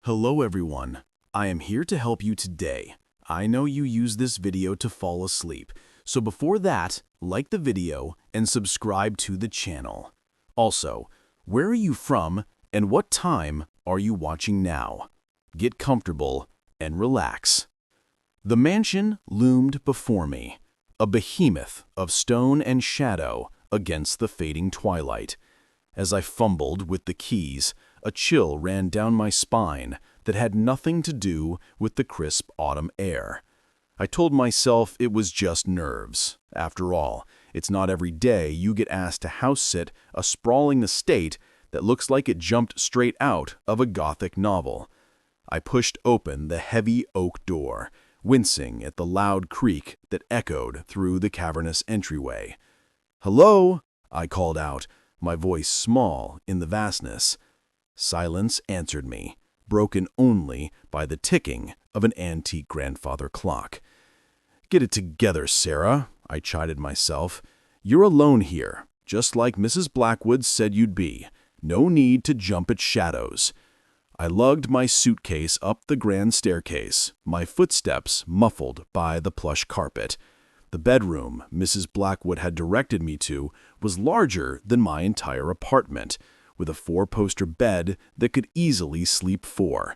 Hello everyone, I am here to help you today. I know you use this video to fall asleep, so before that, like the video and subscribe to the channel. Also, where are you from and what time are you watching now? Get comfortable and relax. The mansion loomed before me, a behemoth of stone and shadow against the fading twilight. As I fumbled with the keys, a chill ran down my spine that had nothing to do with the crisp autumn air. I told myself it was just nerves. After all, it's not every day you get asked to house-sit a sprawling estate that looks like it jumped straight out of a Gothic novel. I pushed open the heavy oak door, wincing at the loud creak that echoed through the cavernous entryway. "Hello?" I called out, my voice small in the vastness. Silence answered me, broken only by the ticking of an antique grandfather clock. "Get it together, Sarah," I chided myself. "You're alone here, just like Mrs. Blackwood said you'd be. No need to jump at shadows." I lugged my suitcase up the grand staircase, my footsteps muffled by the plush carpet. The bedroom Mrs. Blackwood had directed me to was larger than my entire apartment, with a four-poster bed that could easily sleep four.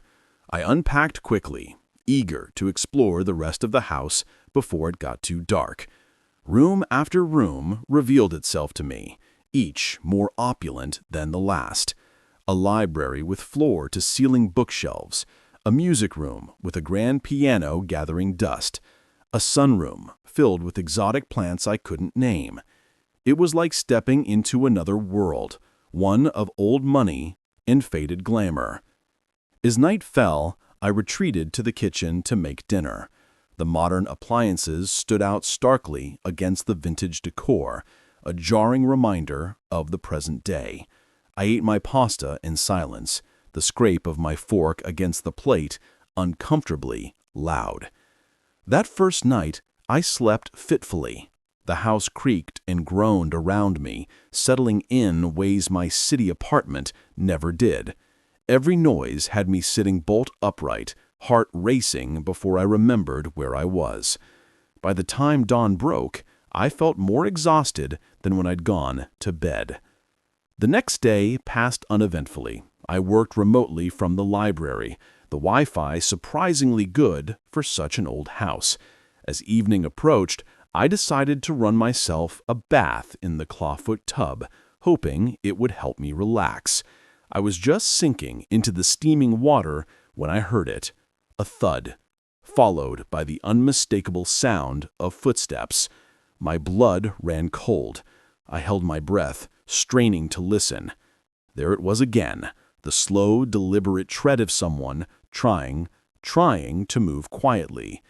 I unpacked quickly, eager to explore the rest of the house before it got too dark. Room after room revealed itself to me, each more opulent than the last. A library with floor-to-ceiling bookshelves, a music room with a grand piano gathering dust, a sunroom filled with exotic plants I couldn't name. It was like stepping into another world, one of old money and faded glamour. As night fell, I retreated to the kitchen to make dinner. The modern appliances stood out starkly against the vintage decor, a jarring reminder of the present day. I ate my pasta in silence, the scrape of my fork against the plate uncomfortably loud. That first night, I slept fitfully. The house creaked and groaned around me, settling in ways my city apartment never did. Every noise had me sitting bolt upright, heart racing before I remembered where I was. By the time dawn broke, I felt more exhausted than when I'd gone to bed. The next day passed uneventfully. I worked remotely from the library, the Wi-Fi surprisingly good for such an old house. As evening approached, I decided to run myself a bath in the clawfoot tub, hoping it would help me relax. I was just sinking into the steaming water when I heard it, a thud, followed by the unmistakable sound of footsteps. My blood ran cold. I held my breath, straining to listen. There it was again, the slow, deliberate tread of someone trying to move quietly.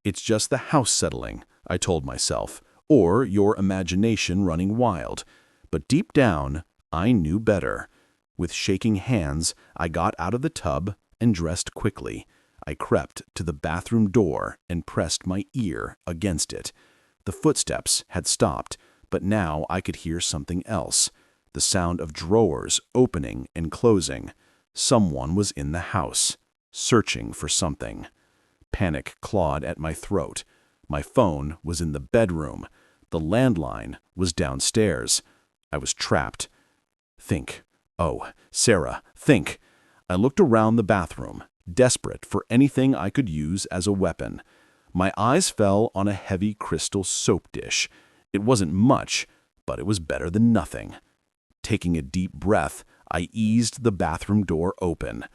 "It's just the house settling," I told myself, "or your imagination running wild." But deep down, I knew better. With shaking hands, I got out of the tub and dressed quickly. I crept to the bathroom door and pressed my ear against it. The footsteps had stopped, but now I could hear something else. The sound of drawers opening and closing. Someone was in the house, searching for something. Panic clawed at my throat. My phone was in the bedroom. The landline was downstairs. I was trapped. Think. Oh, Sarah, think. I looked around the bathroom, desperate for anything I could use as a weapon. My eyes fell on a heavy crystal soap dish. It wasn't much, but it was better than nothing. Taking a deep breath, I eased the bathroom door open.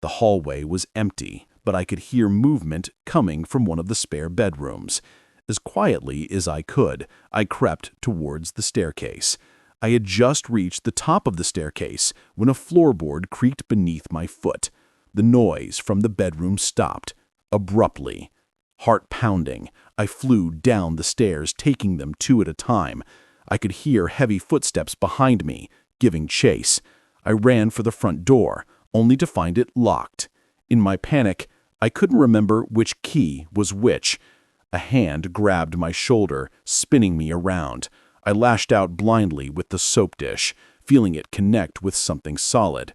The hallway was empty, but I could hear movement coming from one of the spare bedrooms. As quietly as I could, I crept towards the staircase. I had just reached the top of the staircase when a floorboard creaked beneath my foot. The noise from the bedroom stopped, abruptly. Heart pounding, I flew down the stairs, taking them two at a time. I could hear heavy footsteps behind me, giving chase. I ran for the front door, only to find it locked. In my panic, I couldn't remember which key was which. A hand grabbed my shoulder, spinning me around. I lashed out blindly with the soap dish, feeling it connect with something solid.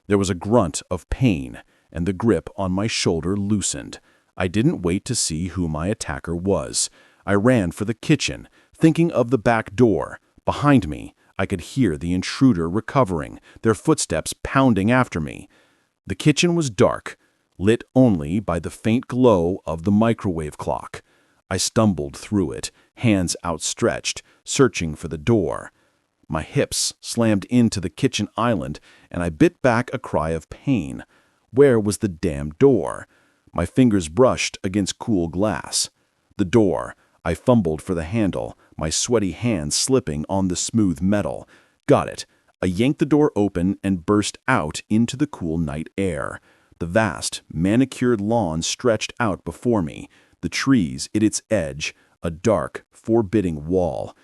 There was a grunt of pain, and the grip on my shoulder loosened. I didn't wait to see who my attacker was. I ran for the kitchen, thinking of the back door. Behind me, I could hear the intruder recovering, their footsteps pounding after me. The kitchen was dark, lit only by the faint glow of the microwave clock. I stumbled through it, hands outstretched, searching for the door. My hips slammed into the kitchen island, and I bit back a cry of pain. Where was the damn door? My fingers brushed against cool glass. The door. I fumbled for the handle, my sweaty hands slipping on the smooth metal. Got it. I yanked the door open and burst out into the cool night air. The vast, manicured lawn stretched out before me, the trees at its edge, a dark, forbidding wall.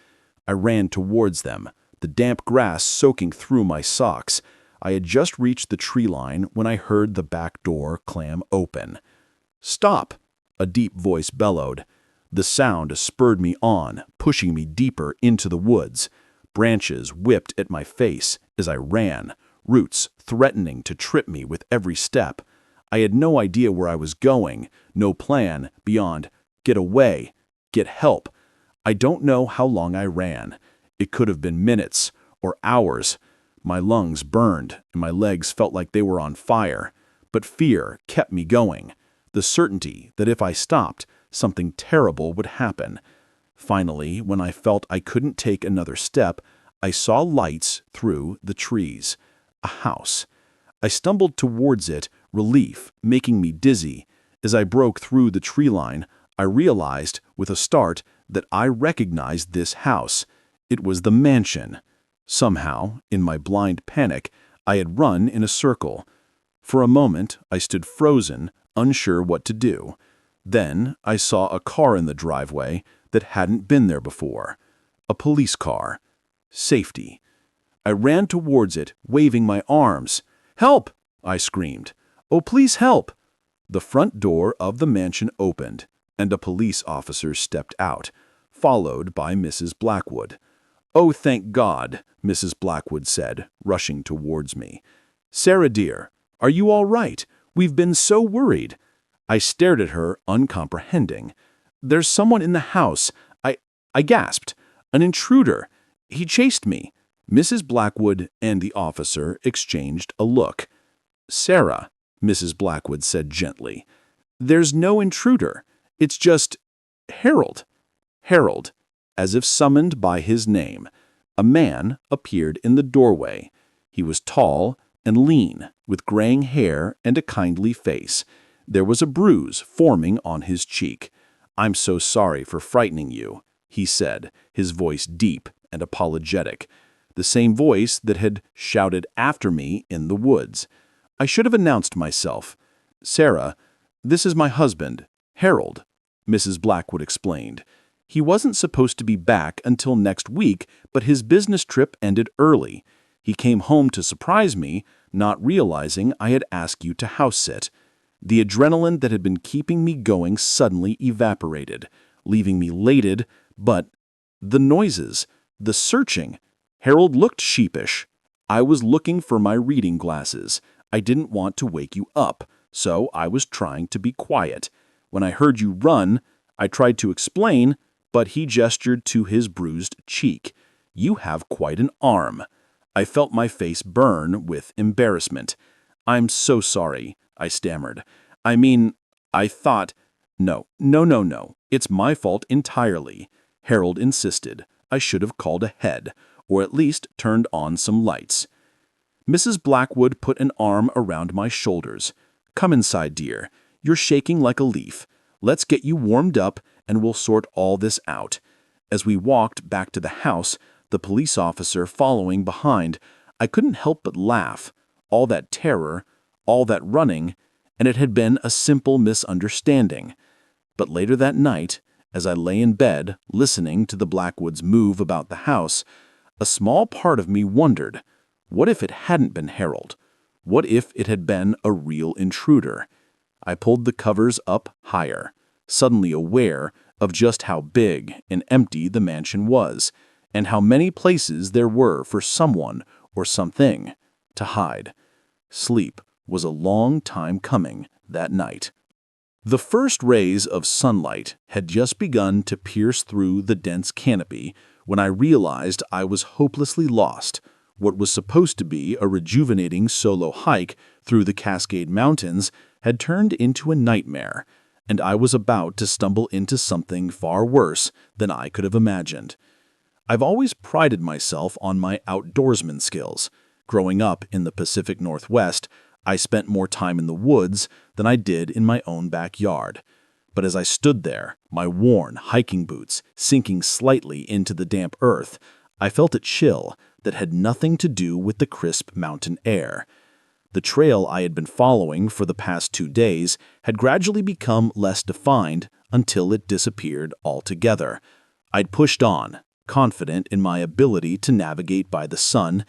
I ran towards them, the damp grass soaking through my socks. I had just reached the tree line when I heard the back door clam open. "Stop!" a deep voice bellowed. The sound spurred me on, pushing me deeper into the woods. Branches whipped at my face as I ran, roots threatening to trip me with every step. I had no idea where I was going, no plan beyond get away, get help. I don't know how long I ran. It could have been minutes or hours. My lungs burned and my legs felt like they were on fire. But fear kept me going, the certainty that if I stopped, something terrible would happen. Finally, when I felt I couldn't take another step, I saw lights through the trees. A house. I stumbled towards it, relief making me dizzy. As I broke through the tree line, I realized, with a start, that I recognized this house. It was the mansion. Somehow, in my blind panic, I had run in a circle. For a moment, I stood frozen, unsure what to do. Then I saw a car in the driveway that hadn't been there before. A police car. Safety. I ran towards it, waving my arms. "Help!" I screamed. "Oh, please help!" The front door of the mansion opened, and a police officer stepped out, followed by Mrs. Blackwood. "Oh, thank God," Mrs. Blackwood said, rushing towards me. "Sarah, dear, are you all right? We've been so worried." I stared at her, uncomprehending. "There's someone in the house," I gasped. "An intruder. He chased me." Mrs. Blackwood and the officer exchanged a look. "Sarah," Mrs. Blackwood said gently, "there's no intruder. It's just Harold." Harold, as if summoned by his name. A man appeared in the doorway. He was tall and lean, with graying hair and a kindly face. There was a bruise forming on his cheek. "I'm so sorry for frightening you," he said, his voice deep and apologetic, the same voice that had shouted after me in the woods. I should have announced myself. "Sarah, this is my husband, Harold," Mrs. Blackwood explained. "He wasn't supposed to be back until next week, but his business trip ended early. He came home to surprise me, not realizing I had asked you to house sit. The adrenaline that had been keeping me going suddenly evaporated, leaving me elated, but the noises, the searching. Harold looked sheepish. I was looking for my reading glasses. I didn't want to wake you up, so I was trying to be quiet. When I heard you run, I tried to explain, but he gestured to his bruised cheek. You have quite an arm." I felt my face burn with embarrassment. "I'm so sorry," I stammered. I thought—" No. It's my fault entirely," Harold insisted. "I should have called ahead, or at least turned on some lights." Mrs. Blackwood put an arm around my shoulders. "Come inside, dear. You're shaking like a leaf. Let's get you warmed up, and we'll sort all this out." As we walked back to the house, the police officer following behind, I couldn't help but laugh. All that terror, all that running, and it had been a simple misunderstanding. But later that night, as I lay in bed listening to the Blackwoods move about the house, a small part of me wondered, what if it hadn't been Harold? What if it had been a real intruder? I pulled the covers up higher, suddenly aware of just how big and empty the mansion was, and how many places there were for someone or something to hide. Sleep was a long time coming that night. The first rays of sunlight had just begun to pierce through the dense canopy when I realized I was hopelessly lost. What was supposed to be a rejuvenating solo hike through the Cascade Mountains had turned into a nightmare, and I was about to stumble into something far worse than I could have imagined. I've always prided myself on my outdoorsman skills. Growing up in the Pacific Northwest, I spent more time in the woods than I did in my own backyard. But as I stood there, my worn hiking boots sinking slightly into the damp earth, I felt a chill that had nothing to do with the crisp mountain air. The trail I had been following for the past 2 days had gradually become less defined until it disappeared altogether. I'd pushed on, confident in my ability to navigate by the sun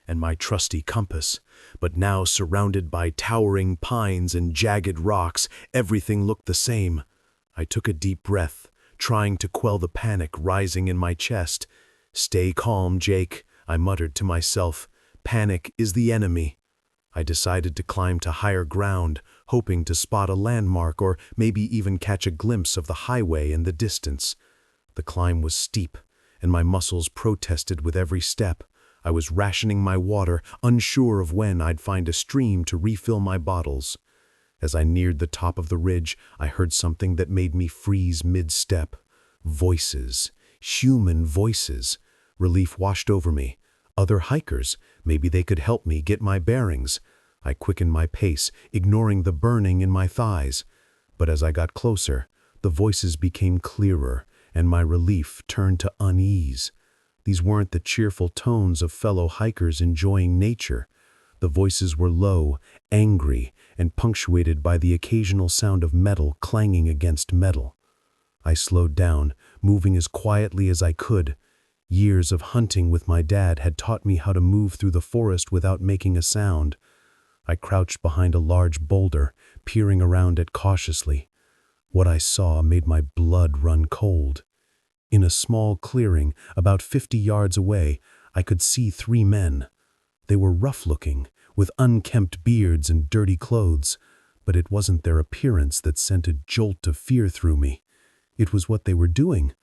and my trusty compass, but now surrounded by towering pines and jagged rocks, everything looked the same. I took a deep breath, trying to quell the panic rising in my chest. "Stay calm, Jake," I muttered to myself. "Panic is the enemy." I decided to climb to higher ground, hoping to spot a landmark or maybe even catch a glimpse of the highway in the distance. The climb was steep, and my muscles protested with every step. I was rationing my water, unsure of when I'd find a stream to refill my bottles. As I neared the top of the ridge, I heard something that made me freeze mid-step. Voices. Human voices. Relief washed over me. Other hikers. Maybe they could help me get my bearings. I quickened my pace, ignoring the burning in my thighs. But as I got closer, the voices became clearer, and my relief turned to unease. These weren't the cheerful tones of fellow hikers enjoying nature. The voices were low, angry, and punctuated by the occasional sound of metal clanging against metal. I slowed down, moving as quietly as I could. Years of hunting with my dad had taught me how to move through the forest without making a sound. I crouched behind a large boulder, peering around it cautiously. What I saw made my blood run cold. In a small clearing, about 50 yards away, I could see 3 men. They were rough-looking, with unkempt beards and dirty clothes, but it wasn't their appearance that sent a jolt of fear through me. It was what they were doing.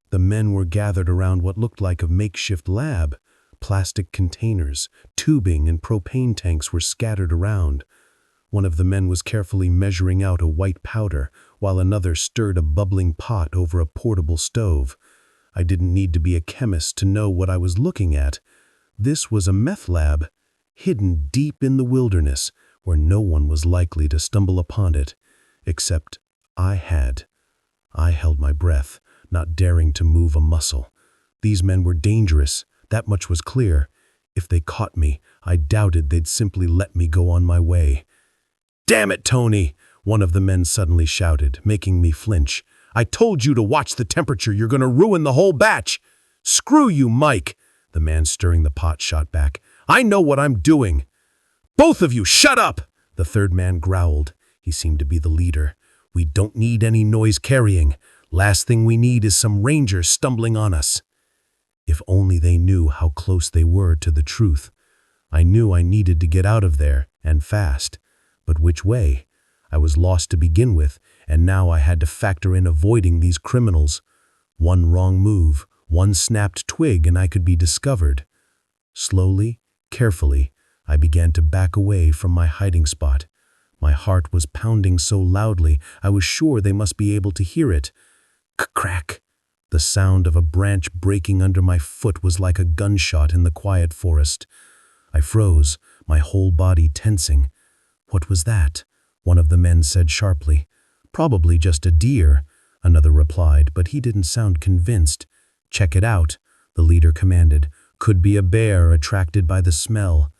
The men were gathered around what looked like a makeshift lab. Plastic containers, tubing, and propane tanks were scattered around. One of the men was carefully measuring out a white powder, while another stirred a bubbling pot over a portable stove. I didn't need to be a chemist to know what I was looking at. This was a meth lab, hidden deep in the wilderness, where no one was likely to stumble upon it, except I had. I held my breath, not daring to move a muscle. These men were dangerous, that much was clear. If they caught me, I doubted they'd simply let me go on my way. "Damn it, Tony!" one of the men suddenly shouted, making me flinch. "I told you to watch the temperature, you're gonna ruin the whole batch!" "Screw you, Mike!" the man stirring the pot shot back. "I know what I'm doing!" "Both of you, shut up!" the third man growled. He seemed to be the leader. "We don't need any noise carrying. Last thing we need is some rangers stumbling on us." If only they knew how close they were to the truth. I knew I needed to get out of there, and fast. But which way? I was lost to begin with, and now I had to factor in avoiding these criminals. One wrong move, one snapped twig, and I could be discovered. Slowly, carefully, I began to back away from my hiding spot. My heart was pounding so loudly, I was sure they must be able to hear it. Crack! The sound of a branch breaking under my foot was like a gunshot in the quiet forest. I froze, my whole body tensing. "What was that?" one of the men said sharply. "Probably just a deer," another replied, but he didn't sound convinced. "Check it out," the leader commanded. "Could be a bear attracted by the smell."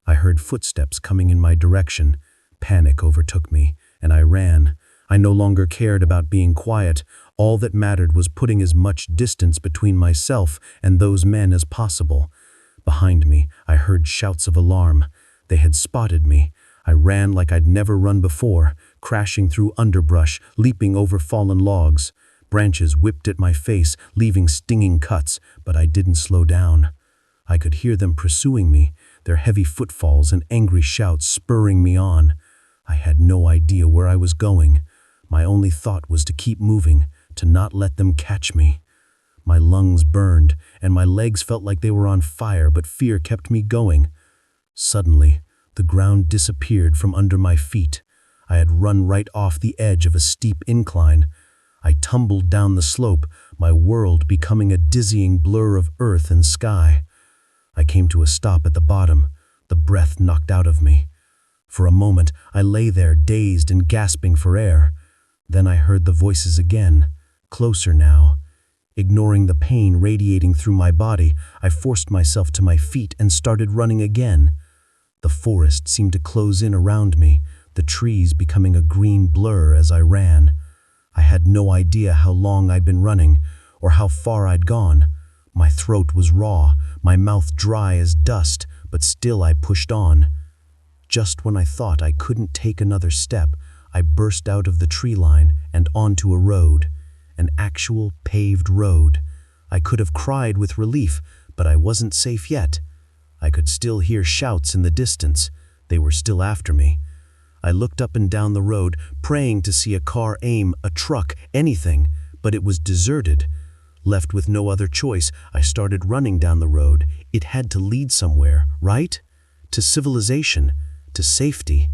I heard footsteps coming in my direction. Panic overtook me, and I ran. I no longer cared about being quiet. All that mattered was putting as much distance between myself and those men as possible. Behind me, I heard shouts of alarm. They had spotted me. I ran like I'd never run before, crashing through underbrush, leaping over fallen logs. Branches whipped at my face, leaving stinging cuts, but I didn't slow down. I could hear them pursuing me. their heavy footfalls and angry shouts spurring me on. I had no idea where I was going. My only thought was to keep moving, to not let them catch me. My lungs burned, and my legs felt like they were on fire, but fear kept me going. Suddenly, the ground disappeared from under my feet. I had run right off the edge of a steep incline. I tumbled down the slope, my world becoming a dizzying blur of earth and sky. I came to a stop at the bottom, the breath knocked out of me. For a moment, I lay there, dazed and gasping for air. Then I heard the voices again, closer now. Ignoring the pain radiating through my body, I forced myself to my feet and started running again. The forest seemed to close in around me, the trees becoming a green blur as I ran. I had no idea how long I'd been running, or how far I'd gone. My throat was raw, my mouth dry as dust, but still I pushed on. Just when I thought I couldn't take another step, I burst out of the tree line and onto a road. An actual paved road. I could have cried with relief, but I wasn't safe yet. I could still hear shouts in the distance. They were still after me. I looked up and down the road, praying to see a car aim, a truck, anything, but it was deserted. Left with no other choice, I started running down the road. It had to lead somewhere, right? To civilization, to safety.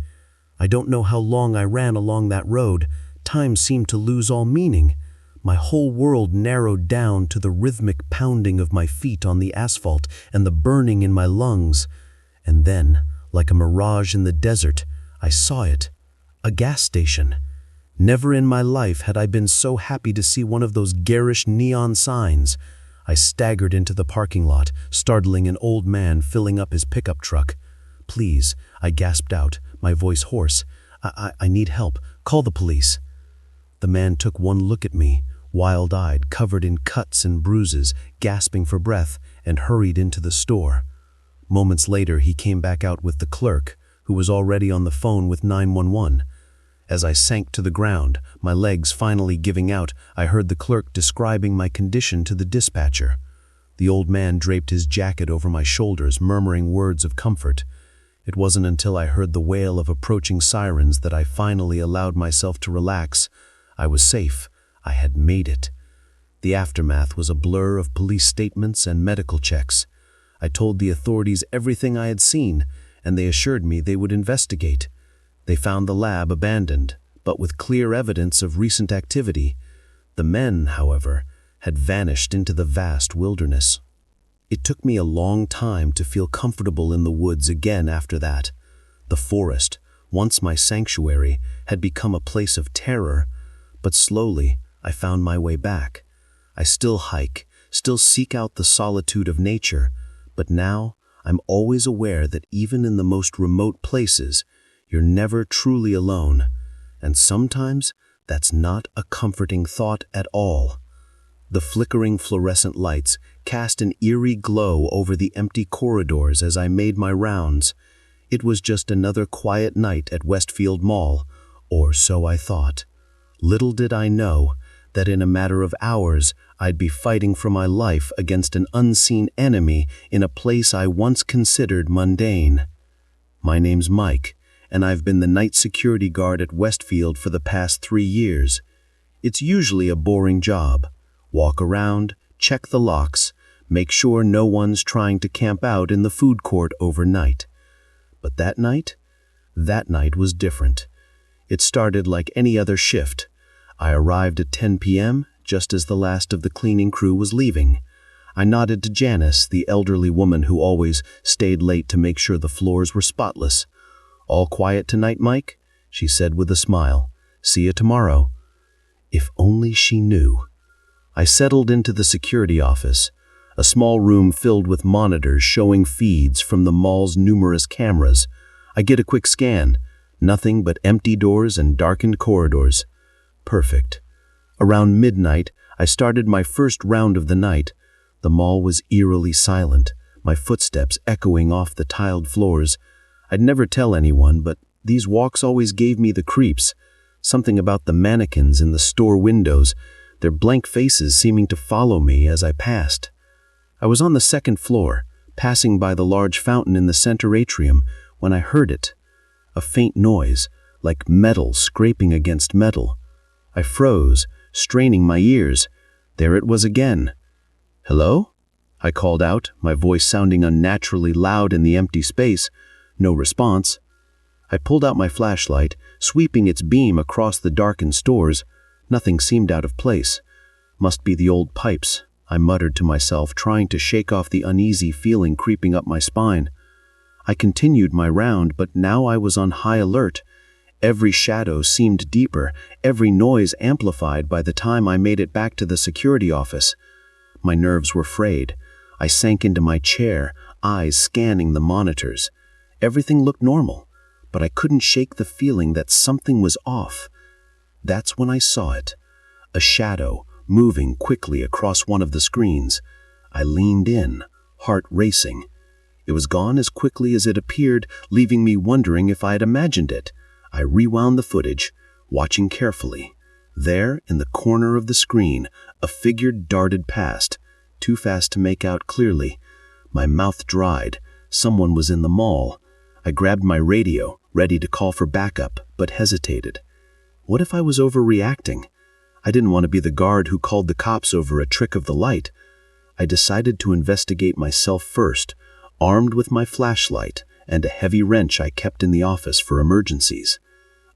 I don't know how long I ran along that road. Time seemed to lose all meaning. My whole world narrowed down to the rhythmic pounding of my feet on the asphalt and the burning in my lungs. And then, like a mirage in the desert, I saw it. A gas station. Never in my life had I been so happy to see one of those garish neon signs. I staggered into the parking lot, startling an old man filling up his pickup truck. "Please," I gasped out, my voice hoarse. I need help. Call the police." The man took one look at me, wild-eyed, covered in cuts and bruises, gasping for breath, and hurried into the store. Moments later, he came back out with the clerk, who was already on the phone with 911. As I sank to the ground, my legs finally giving out, I heard the clerk describing my condition to the dispatcher. The old man draped his jacket over my shoulders, murmuring words of comfort. It wasn't until I heard the wail of approaching sirens that I finally allowed myself to relax. I was safe. I had made it. The aftermath was a blur of police statements and medical checks. I told the authorities everything I had seen, and they assured me they would investigate. They found the lab abandoned, but with clear evidence of recent activity. The men, however, had vanished into the vast wilderness. It took me a long time to feel comfortable in the woods again after that. The forest, once my sanctuary, had become a place of terror, but slowly I found my way back. I still hike, still seek out the solitude of nature, but now I'm always aware that even in the most remote places, you're never truly alone, and sometimes that's not a comforting thought at all. The flickering fluorescent lights cast an eerie glow over the empty corridors as I made my rounds. It was just another quiet night at Westfield Mall, or so I thought. Little did I know that in a matter of hours I'd be fighting for my life against an unseen enemy in a place I once considered mundane. My name's Mike, and I've been the night security guard at Westfield for the past 3 years. It's usually a boring job. Walk around, check the locks, make sure no one's trying to camp out in the food court overnight. But that night was different. It started like any other shift. I arrived at 10 p.m., just as the last of the cleaning crew was leaving. I nodded to Janice, the elderly woman who always stayed late to make sure the floors were spotless. "All quiet tonight, Mike?" she said with a smile. "See you tomorrow." If only she knew. I settled into the security office, a small room filled with monitors showing feeds from the mall's numerous cameras. I get a quick scan. Nothing but empty doors and darkened corridors. Perfect. Around midnight, I started my first round of the night. The mall was eerily silent, my footsteps echoing off the tiled floors. I'd never tell anyone, but these walks always gave me the creeps. Something about the mannequins in the store windows, their blank faces seeming to follow me as I passed. I was on the second floor, passing by the large fountain in the center atrium when I heard it. A faint noise, like metal scraping against metal. I froze, straining my ears. There it was again. "Hello?" I called out, my voice sounding unnaturally loud in the empty space. No response. I pulled out my flashlight, sweeping its beam across the darkened stores. Nothing seemed out of place. "Must be the old pipes," I muttered to myself, trying to shake off the uneasy feeling creeping up my spine. I continued my round, but now I was on high alert. Every shadow seemed deeper, every noise amplified by the time I made it back to the security office. My nerves were frayed. I sank into my chair, eyes scanning the monitors. Everything looked normal, but I couldn't shake the feeling that something was off. That's when I saw it. A shadow, moving quickly across one of the screens. I leaned in, heart racing. It was gone as quickly as it appeared, leaving me wondering if I had imagined it. I rewound the footage, watching carefully. There, in the corner of the screen, a figure darted past, too fast to make out clearly. My mouth dried. Someone was in the mall. I grabbed my radio, ready to call for backup, but hesitated. What if I was overreacting? I didn't want to be the guard who called the cops over a trick of the light. I decided to investigate myself first, armed with my flashlight and a heavy wrench I kept in the office for emergencies.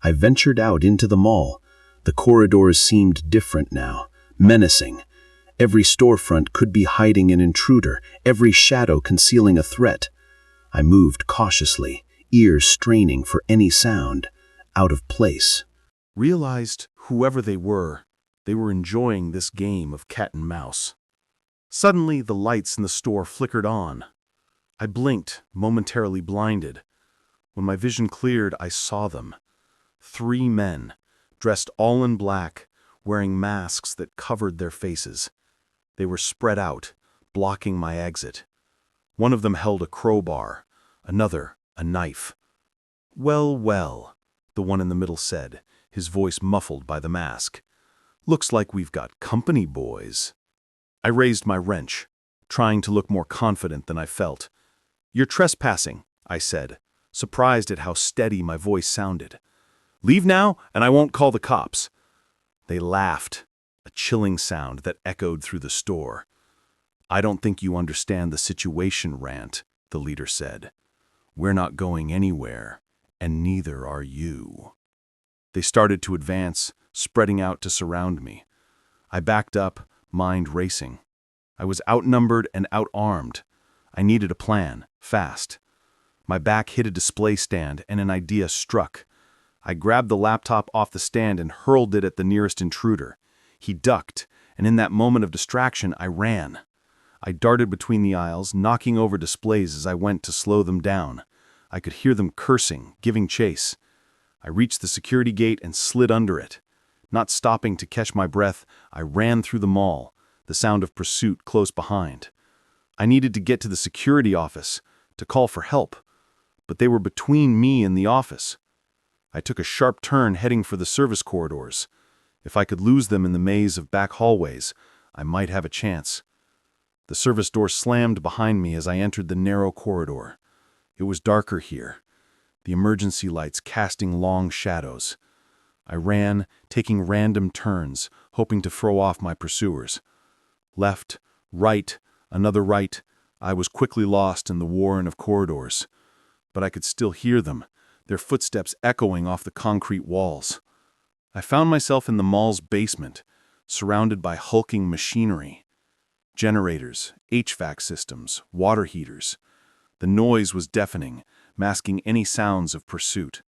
I ventured out into the mall. The corridors seemed different now, menacing. Every storefront could be hiding an intruder, every shadow concealing a threat. I moved cautiously, ears straining for any sound, out of place. Realized whoever they were enjoying this game of cat and mouse. Suddenly, the lights in the store flickered on. I blinked, momentarily blinded. When my vision cleared, I saw them. 3 men, dressed all in black, wearing masks that covered their faces. They were spread out, blocking my exit. One of them held a crowbar, another a knife. "Well, well," the one in the middle said, his voice muffled by the mask. "Looks like we've got company, boys." I raised my wrench, trying to look more confident than I felt. "You're trespassing," I said, surprised at how steady my voice sounded. "Leave now, and I won't call the cops." They laughed, a chilling sound that echoed through the store. "I don't think you understand the situation, Rant," the leader said. "We're not going anywhere, and neither are you." They started to advance, spreading out to surround me. I backed up, mind racing. I was outnumbered and outarmed. I needed a plan, fast. My back hit a display stand, and an idea struck. I grabbed the laptop off the stand and hurled it at the nearest intruder. He ducked, and in that moment of distraction, I ran. I darted between the aisles, knocking over displays as I went to slow them down. I could hear them cursing, giving chase. I reached the security gate and slid under it. Not stopping to catch my breath, I ran through the mall, the sound of pursuit close behind. I needed to get to the security office, to call for help, but they were between me and the office. I took a sharp turn heading for the service corridors. If I could lose them in the maze of back hallways, I might have a chance. The service door slammed behind me as I entered the narrow corridor. It was darker here, the emergency lights casting long shadows. I ran, taking random turns, hoping to throw off my pursuers. Left, right, another right. I was quickly lost in the warren of corridors. But I could still hear them, their footsteps echoing off the concrete walls. I found myself in the mall's basement, surrounded by hulking machinery. Generators, HVAC systems, water heaters. The noise was deafening, masking any sounds of pursuit.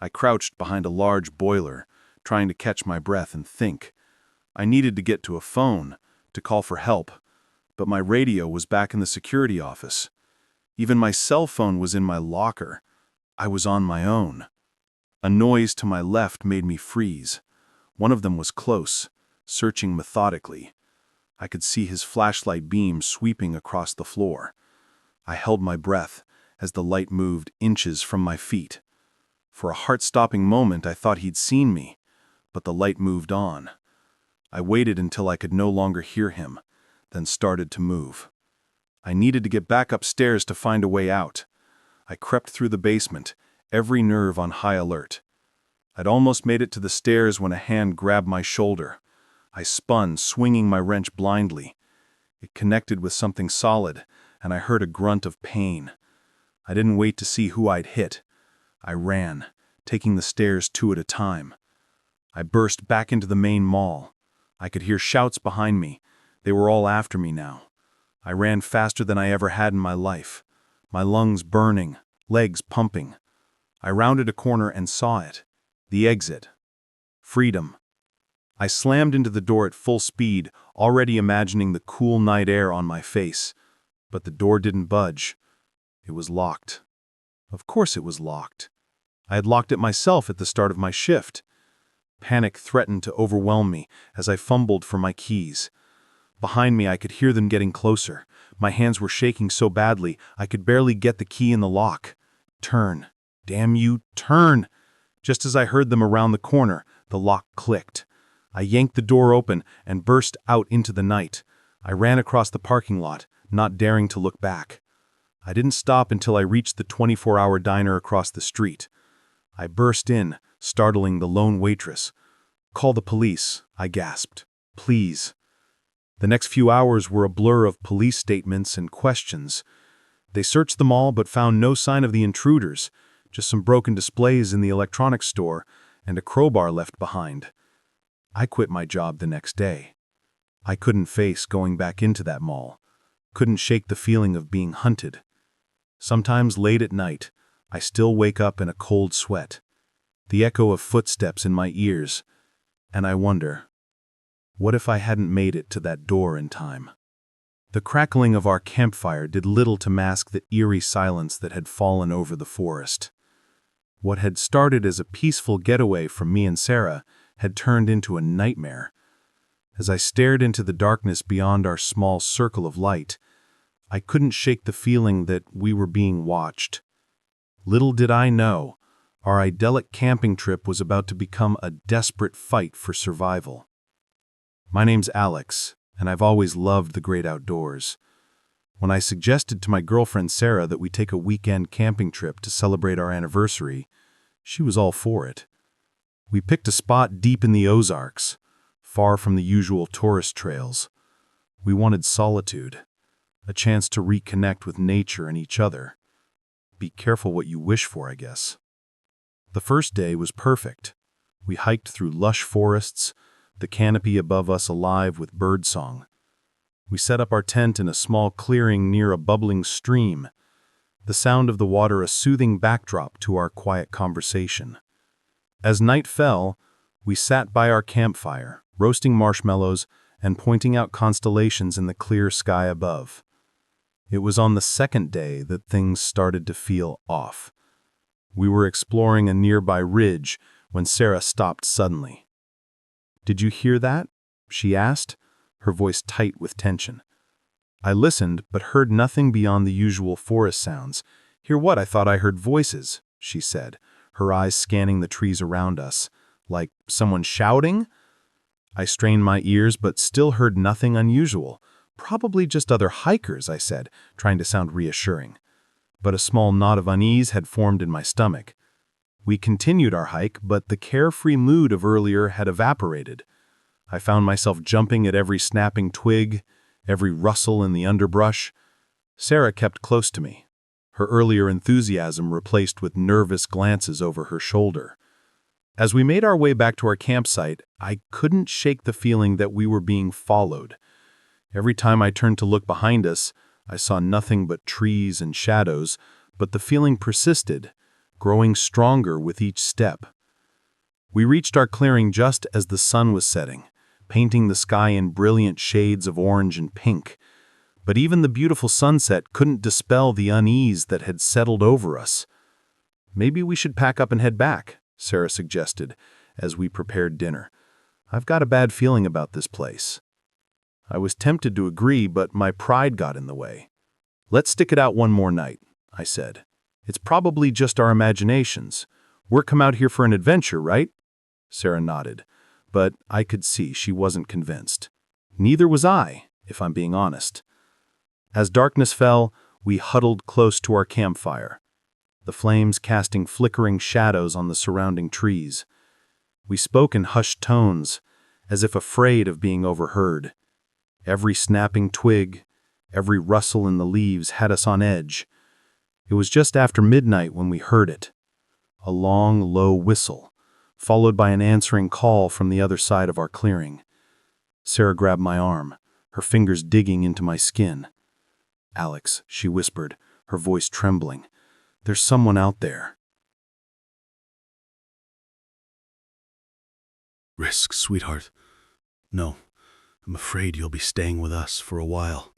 I crouched behind a large boiler, trying to catch my breath and think. I needed to get to a phone, to call for help, but my radio was back in the security office. Even my cell phone was in my locker. I was on my own. A noise to my left made me freeze. One of them was close, searching methodically. I could see his flashlight beam sweeping across the floor. I held my breath as the light moved inches from my feet. For a heart-stopping moment, I thought he'd seen me, but the light moved on. I waited until I could no longer hear him, then started to move. I needed to get back upstairs to find a way out. I crept through the basement, every nerve on high alert. I'd almost made it to the stairs when a hand grabbed my shoulder. I spun, swinging my wrench blindly. It connected with something solid, and I heard a grunt of pain. I didn't wait to see who I'd hit. I ran, taking the stairs 2 at a time. I burst back into the main mall. I could hear shouts behind me. They were all after me now. I ran faster than I ever had in my life, my lungs burning, legs pumping. I rounded a corner and saw it. The exit. Freedom. I slammed into the door at full speed, already imagining the cool night air on my face. But the door didn't budge. It was locked. Of course it was locked. I had locked it myself at the start of my shift. Panic threatened to overwhelm me as I fumbled for my keys. Behind me, I could hear them getting closer. My hands were shaking so badly, I could barely get the key in the lock. Turn. Damn you, turn! Just as I heard them around the corner, the lock clicked. I yanked the door open and burst out into the night. I ran across the parking lot, not daring to look back. I didn't stop until I reached the 24-hour diner across the street. I burst in, startling the lone waitress. "Call the police," I gasped. "Please." The next few hours were a blur of police statements and questions. They searched them all but found no sign of the intruders, just some broken displays in the electronics store and a crowbar left behind. I quit my job the next day. I couldn't face going back into that mall, couldn't shake the feeling of being hunted. Sometimes late at night, I still wake up in a cold sweat, the echo of footsteps in my ears, and I wonder, what if I hadn't made it to that door in time? The crackling of our campfire did little to mask the eerie silence that had fallen over the forest. What had started as a peaceful getaway from me and Sarah had turned into a nightmare. As I stared into the darkness beyond our small circle of light, I couldn't shake the feeling that we were being watched. Little did I know, our idyllic camping trip was about to become a desperate fight for survival. My name's Alex, and I've always loved the great outdoors. When I suggested to my girlfriend Sarah that we take a weekend camping trip to celebrate our anniversary, she was all for it. We picked a spot deep in the Ozarks, far from the usual tourist trails. We wanted solitude, a chance to reconnect with nature and each other. Be careful what you wish for, I guess. The first day was perfect. We hiked through lush forests, the canopy above us alive with birdsong. We set up our tent in a small clearing near a bubbling stream, the sound of the water a soothing backdrop to our quiet conversation. As night fell, we sat by our campfire, roasting marshmallows and pointing out constellations in the clear sky above. It was on the second day that things started to feel off. We were exploring a nearby ridge when Sarah stopped suddenly. "Did you hear that?" she asked, her voice tight with tension. I listened, but heard nothing beyond the usual forest sounds. "Hear what? I thought I heard voices," she said, her eyes scanning the trees around us. "Like someone shouting?" I strained my ears, but still heard nothing unusual. "Probably just other hikers," I said, trying to sound reassuring. But a small knot of unease had formed in my stomach. We continued our hike, but the carefree mood of earlier had evaporated. I found myself jumping at every snapping twig, every rustle in the underbrush. Sarah kept close to me, her earlier enthusiasm replaced with nervous glances over her shoulder. As we made our way back to our campsite, I couldn't shake the feeling that we were being followed. Every time I turned to look behind us, I saw nothing but trees and shadows, but the feeling persisted, growing stronger with each step. We reached our clearing just as the sun was setting, painting the sky in brilliant shades of orange and pink. But even the beautiful sunset couldn't dispel the unease that had settled over us. "Maybe we should pack up and head back," Sarah suggested, as we prepared dinner. "I've got a bad feeling about this place." I was tempted to agree, but my pride got in the way. "Let's stick it out one more night," I said. "It's probably just our imaginations. We're come out here for an adventure, right?" Sarah nodded, but I could see she wasn't convinced. Neither was I, if I'm being honest. As darkness fell, we huddled close to our campfire, the flames casting flickering shadows on the surrounding trees. We spoke in hushed tones, as if afraid of being overheard. Every snapping twig, every rustle in the leaves had us on edge. It was just after midnight when we heard it. A long, low whistle, followed by an answering call from the other side of our clearing. Sarah grabbed my arm, her fingers digging into my skin. "Alex," she whispered, her voice trembling. "There's someone out there." Risk, sweetheart. No, I'm afraid you'll be staying with us for a while.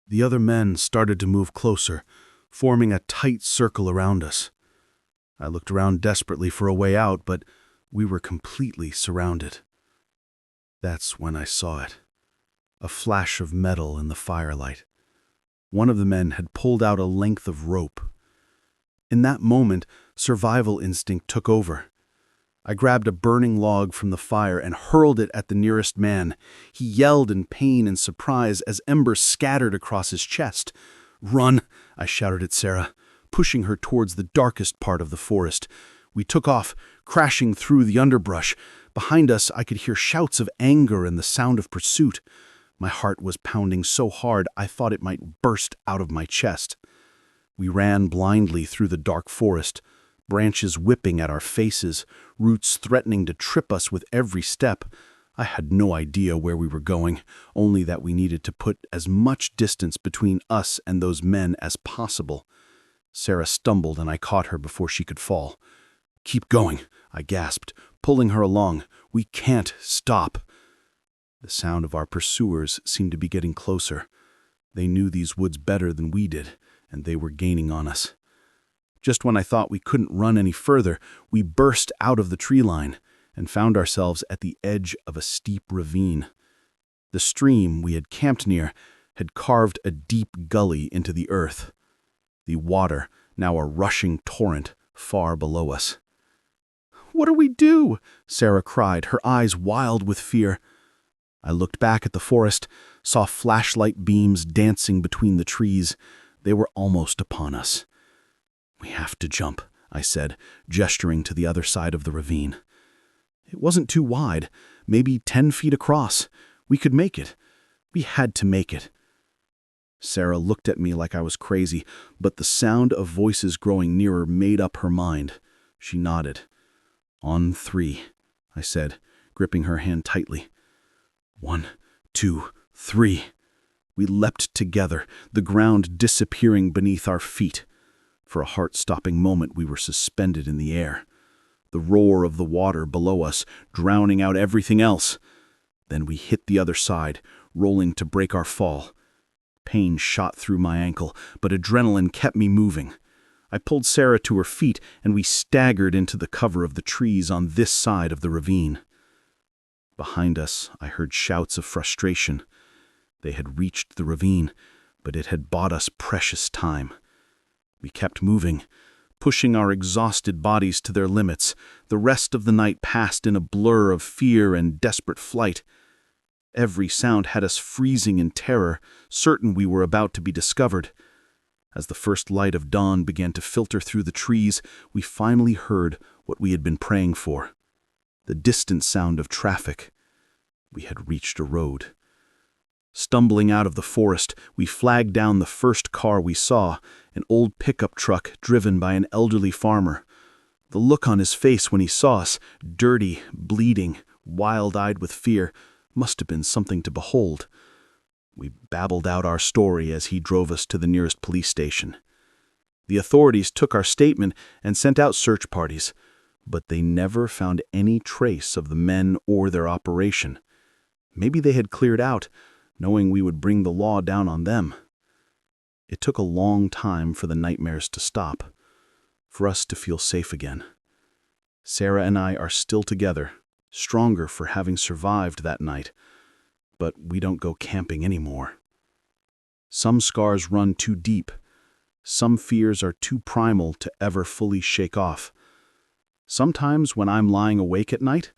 The other men started to move closer, forming a tight circle around us. I looked around desperately for a way out, but we were completely surrounded. That's when I saw it. A flash of metal in the firelight. One of the men had pulled out a length of rope. In that moment, survival instinct took over. I grabbed a burning log from the fire and hurled it at the nearest man. He yelled in pain and surprise as embers scattered across his chest. "Run!" I shouted at Sarah, pushing her towards the darkest part of the forest. We took off, crashing through the underbrush. Behind us, I could hear shouts of anger and the sound of pursuit. My heart was pounding so hard I thought it might burst out of my chest. We ran blindly through the dark forest, branches whipping at our faces, roots threatening to trip us with every step. I had no idea where we were going, only that we needed to put as much distance between us and those men as possible. Sarah stumbled and I caught her before she could fall. "Keep going," I gasped, pulling her along. "We can't stop." The sound of our pursuers seemed to be getting closer. They knew these woods better than we did, and they were gaining on us. Just when I thought we couldn't run any further, we burst out of the tree line and found ourselves at the edge of a steep ravine. The stream we had camped near had carved a deep gully into the earth, the water now a rushing torrent far below us. "What do we do?" Sarah cried, her eyes wild with fear. I looked back at the forest, saw flashlight beams dancing between the trees. They were almost upon us. "We have to jump," I said, gesturing to the other side of the ravine. It wasn't too wide, maybe 10 feet across. We could make it. We had to make it. Sarah looked at me like I was crazy, but the sound of voices growing nearer made up her mind. She nodded. "On 3, I said, gripping her hand tightly. 1, 2, 3. We leapt together, the ground disappearing beneath our feet. For a heart-stopping moment, we were suspended in the air. The roar of the water below us, drowning out everything else. Then we hit the other side, rolling to break our fall. Pain shot through my ankle, but adrenaline kept me moving. I pulled Sarah to her feet, and we staggered into the cover of the trees on this side of the ravine. Behind us, I heard shouts of frustration. They had reached the ravine, but it had bought us precious time. We kept moving, pushing our exhausted bodies to their limits. The rest of the night passed in a blur of fear and desperate flight. Every sound had us freezing in terror, certain we were about to be discovered. As the first light of dawn began to filter through the trees, we finally heard what we had been praying for. The distant sound of traffic. We had reached a road. Stumbling out of the forest, we flagged down the first car we saw, an old pickup truck driven by an elderly farmer. The look on his face when he saw us, dirty, bleeding, wild-eyed with fear, must have been something to behold. We babbled out our story as he drove us to the nearest police station. The authorities took our statement and sent out search parties, but they never found any trace of the men or their operation. Maybe they had cleared out, knowing we would bring the law down on them. It took a long time for the nightmares to stop, for us to feel safe again. Sarah and I are still together, stronger for having survived that night, but we don't go camping anymore. Some scars run too deep. Some fears are too primal to ever fully shake off. Sometimes when I'm lying awake at night,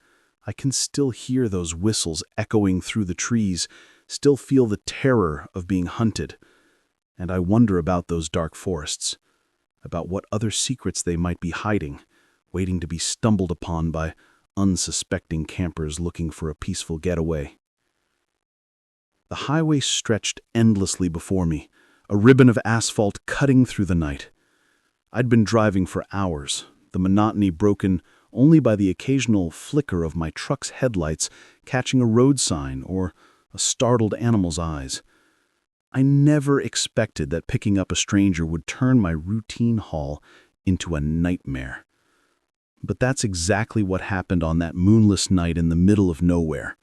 I can still hear those whistles echoing through the trees, still feel the terror of being hunted, And I wonder about those dark forests, about what other secrets they might be hiding, waiting to be stumbled upon by unsuspecting campers looking for a peaceful getaway. The highway stretched endlessly before me, a ribbon of asphalt cutting through the night. I'd been driving for hours, the monotony broken only by the occasional flicker of my truck's headlights catching a road sign or a startled animal's eyes. I never expected that picking up a stranger would turn my routine haul into a nightmare. But that's exactly what happened on that moonless night in the middle of nowhere.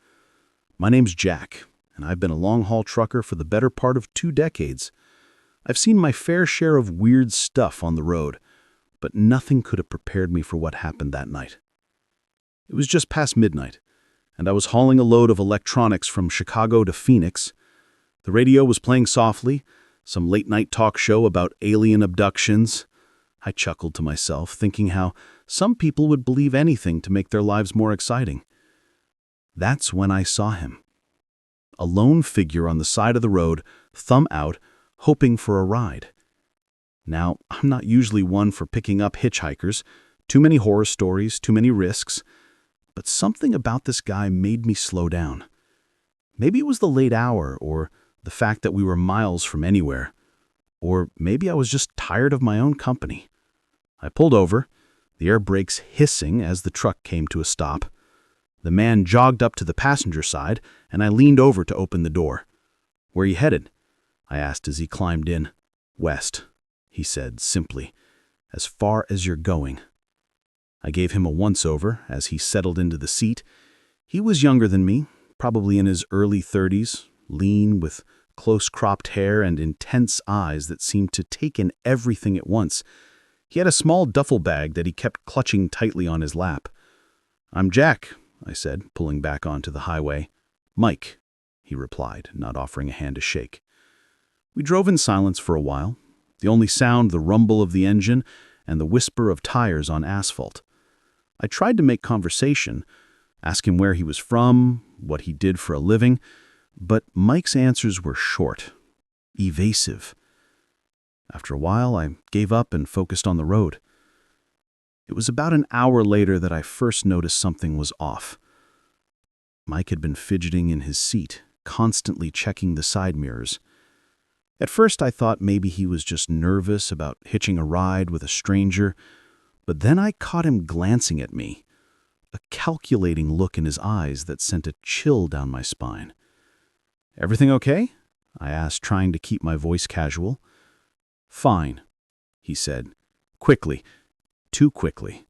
My name's Jack, and I've been a long-haul trucker for the better part of 2 decades. I've seen my fair share of weird stuff on the road, but nothing could have prepared me for what happened that night. It was just past midnight, and I was hauling a load of electronics from Chicago to Phoenix. The radio was playing softly, some late-night talk show about alien abductions. I chuckled to myself, thinking how some people would believe anything to make their lives more exciting. That's when I saw him. A lone figure on the side of the road, thumb out, hoping for a ride. Now, I'm not usually one for picking up hitchhikers, too many horror stories, too many risks, but something about this guy made me slow down. Maybe it was the late hour, or the fact that we were miles from anywhere, or maybe I was just tired of my own company. I pulled over, the air brakes hissing as the truck came to a stop. The man jogged up to the passenger side, and I leaned over to open the door. "Where are you headed?" I asked as he climbed in. "West," he said simply. "As far as you're going." I gave him a once-over as he settled into the seat. He was younger than me, probably in his early 30s, lean, with close-cropped hair and intense eyes that seemed to take in everything at once. He had a small duffel bag that he kept clutching tightly on his lap. "I'm Jack," I said, pulling back onto the highway. "Mike," he replied, not offering a hand to shake. We drove in silence for a while, the only sound the rumble of the engine and the whisper of tires on asphalt. I tried to make conversation, ask him where he was from, what he did for a living, but Mike's answers were short, evasive. After a while, I gave up and focused on the road. It was about an hour later that I first noticed something was off. Mike had been fidgeting in his seat, constantly checking the side mirrors. At first, I thought maybe he was just nervous about hitching a ride with a stranger, but then I caught him glancing at me, a calculating look in his eyes that sent a chill down my spine. "Everything okay?" I asked, trying to keep my voice casual. "Fine," he said, quickly, too quickly.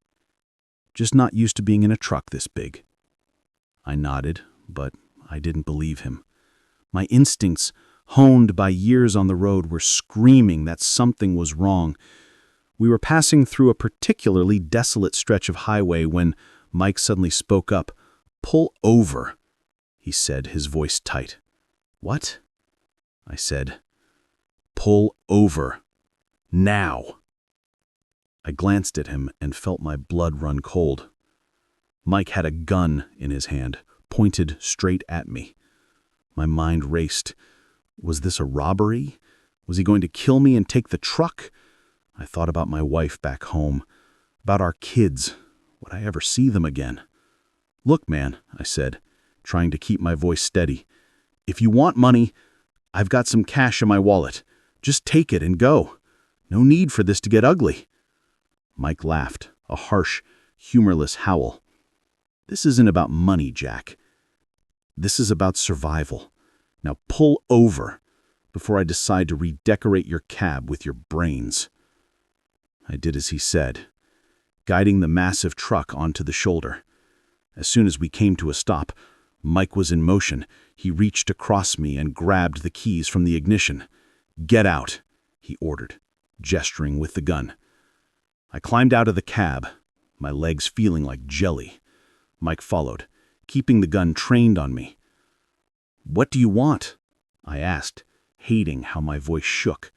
"Just not used to being in a truck this big." I nodded, but I didn't believe him. My instincts, honed by years on the road, were screaming that something was wrong. We were passing through a particularly desolate stretch of highway when Mike suddenly spoke up. "Pull over," he said, his voice tight. "What?" I said. "Pull over. Now." I glanced at him and felt my blood run cold. Mike had a gun in his hand, pointed straight at me. My mind raced. Was this a robbery? Was he going to kill me and take the truck? I thought about my wife back home, about our kids. Would I ever see them again? "Look, man," I said, trying to keep my voice steady. "If you want money, I've got some cash in my wallet. Just take it and go. No need for this to get ugly." Mike laughed, a harsh, humorless howl. "This isn't about money, Jack. This is about survival. Now pull over before I decide to redecorate your cab with your brains." I did as he said, guiding the massive truck onto the shoulder. As soon as we came to a stop, Mike was in motion. He reached across me and grabbed the keys from the ignition. "Get out," he ordered, gesturing with the gun. I climbed out of the cab, my legs feeling like jelly. Mike followed, keeping the gun trained on me. "What do you want?" I asked, hating how my voice shook.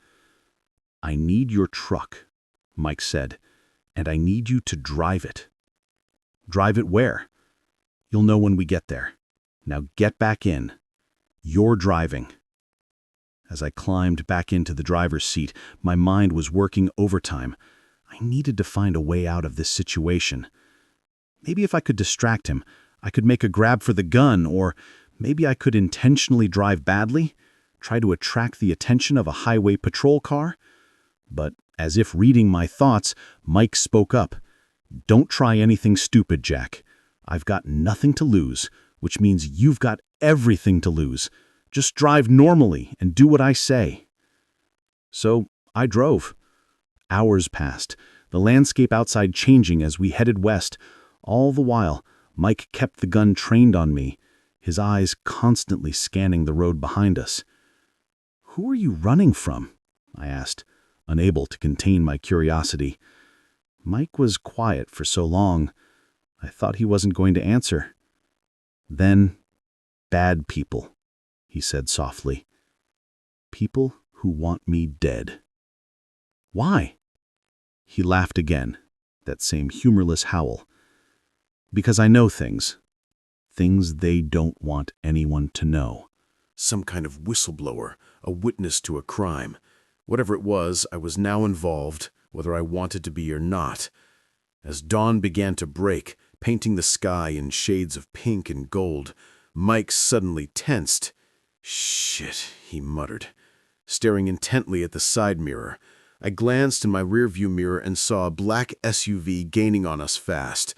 "I need your truck," Mike said, "and I need you to drive it." "Drive it where?" "You'll know when we get there. Now get back in. You're driving." As I climbed back into the driver's seat, my mind was working overtime. I needed to find a way out of this situation. Maybe if I could distract him, I could make a grab for the gun, or maybe I could intentionally drive badly, try to attract the attention of a highway patrol car. But, as if reading my thoughts, Mike spoke up. "Don't try anything stupid, Jack. I've got nothing to lose, which means you've got everything to lose. Just drive normally and do what I say." So I drove. Hours passed, the landscape outside changing as we headed west. All the while, Mike kept the gun trained on me, his eyes constantly scanning the road behind us. "Who are you running from?" I asked, unable to contain my curiosity. Mike was quiet for so long. I thought he wasn't going to answer. Then, "Bad people," he said softly. "People who want me dead." "Why?" He laughed again, that same humorless howl. "Because I know things. Things they don't want anyone to know." Some kind of whistleblower, a witness to a crime. Whatever it was, I was now involved, whether I wanted to be or not. As dawn began to break, painting the sky in shades of pink and gold, Mike suddenly tensed. "Shit," he muttered, staring intently at the side mirror. I glanced in my rearview mirror and saw a black SUV gaining on us fast.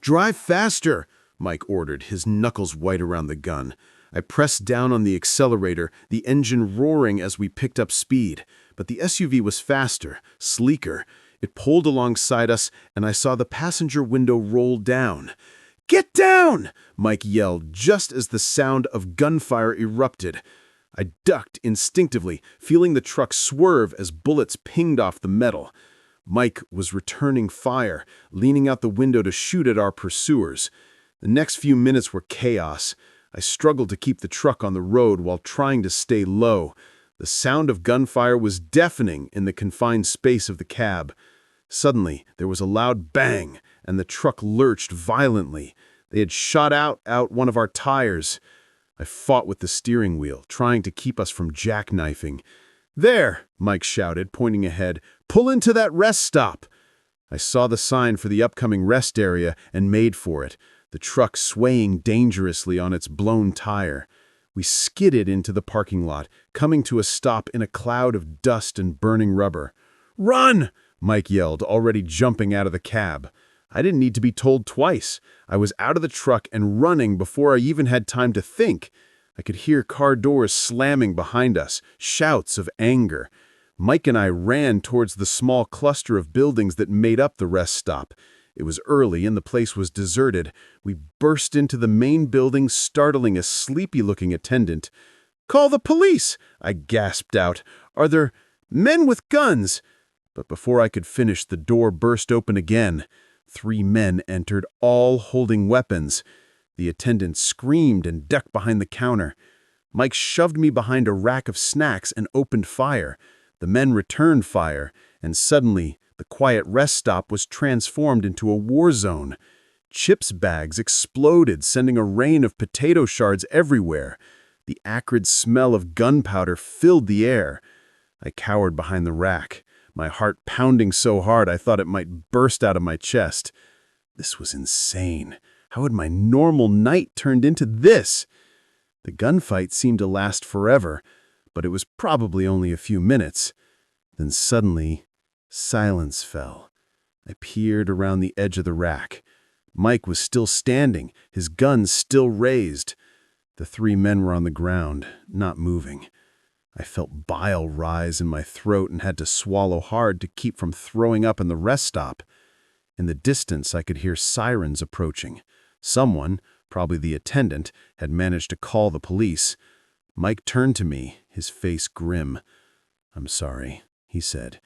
"Drive faster," Mike ordered, his knuckles white around the gun. I pressed down on the accelerator, the engine roaring as we picked up speed. But the SUV was faster, sleeker. It pulled alongside us, and I saw the passenger window roll down. "Get down!" Mike yelled just as the sound of gunfire erupted. I ducked instinctively, feeling the truck swerve as bullets pinged off the metal. Mike was returning fire, leaning out the window to shoot at our pursuers. The next few minutes were chaos. I struggled to keep the truck on the road while trying to stay low. The sound of gunfire was deafening in the confined space of the cab. Suddenly, there was a loud bang, and the truck lurched violently. They had shot out one of our tires. I fought with the steering wheel, trying to keep us from jackknifing. "There!" Mike shouted, pointing ahead. "Pull into that rest stop!" I saw the sign for the upcoming rest area and made for it, the truck swaying dangerously on its blown tire. We skidded into the parking lot, coming to a stop in a cloud of dust and burning rubber. "Run!" Mike yelled, already jumping out of the cab. I didn't need to be told twice. I was out of the truck and running before I even had time to think. I could hear car doors slamming behind us, shouts of anger. Mike and I ran towards the small cluster of buildings that made up the rest stop. It was early and the place was deserted. We burst into the main building, startling a sleepy-looking attendant. "Call the police!" I gasped out. "Are there men with guns?" But before I could finish, the door burst open again. 3 men entered, all holding weapons. The attendant screamed and ducked behind the counter. Mike shoved me behind a rack of snacks and opened fire. The men returned fire, and suddenly the quiet rest stop was transformed into a war zone. Chips bags exploded, sending a rain of potato shards everywhere. The acrid smell of gunpowder filled the air. I cowered behind the rack, my heart pounding so hard I thought it might burst out of my chest. This was insane. How had my normal night turned into this? The gunfight seemed to last forever, but it was probably only a few minutes. Then suddenly, silence fell. I peered around the edge of the rack. Mike was still standing, his gun still raised. The 3 men were on the ground, not moving. I felt bile rise in my throat and had to swallow hard to keep from throwing up in the rest stop. In the distance, I could hear sirens approaching. Someone, probably the attendant, had managed to call the police. Mike turned to me, his face grim. "I'm sorry," he said.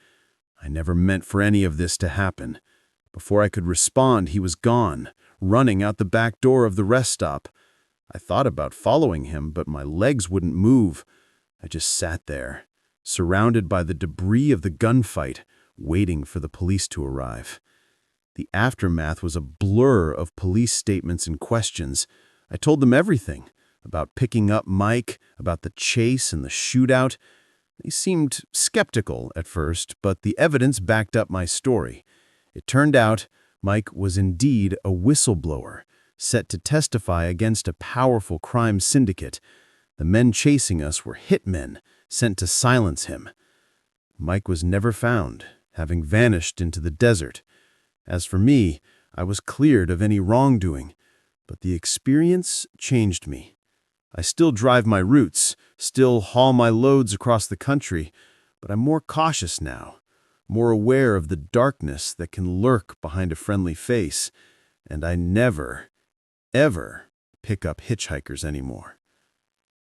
"I never meant for any of this to happen." Before I could respond, he was gone, running out the back door of the rest stop. I thought about following him, but my legs wouldn't move. I just sat there, surrounded by the debris of the gunfight, waiting for the police to arrive. The aftermath was a blur of police statements and questions. I told them everything, about picking up Mike, about the chase and the shootout. They seemed skeptical at first, but the evidence backed up my story. It turned out Mike was indeed a whistleblower, set to testify against a powerful crime syndicate. The men chasing us were hitmen, sent to silence him. Mike was never found, having vanished into the desert. As for me, I was cleared of any wrongdoing, but the experience changed me. I still drive my routes, still haul my loads across the country, but I'm more cautious now, more aware of the darkness that can lurk behind a friendly face, and I never, ever pick up hitchhikers anymore.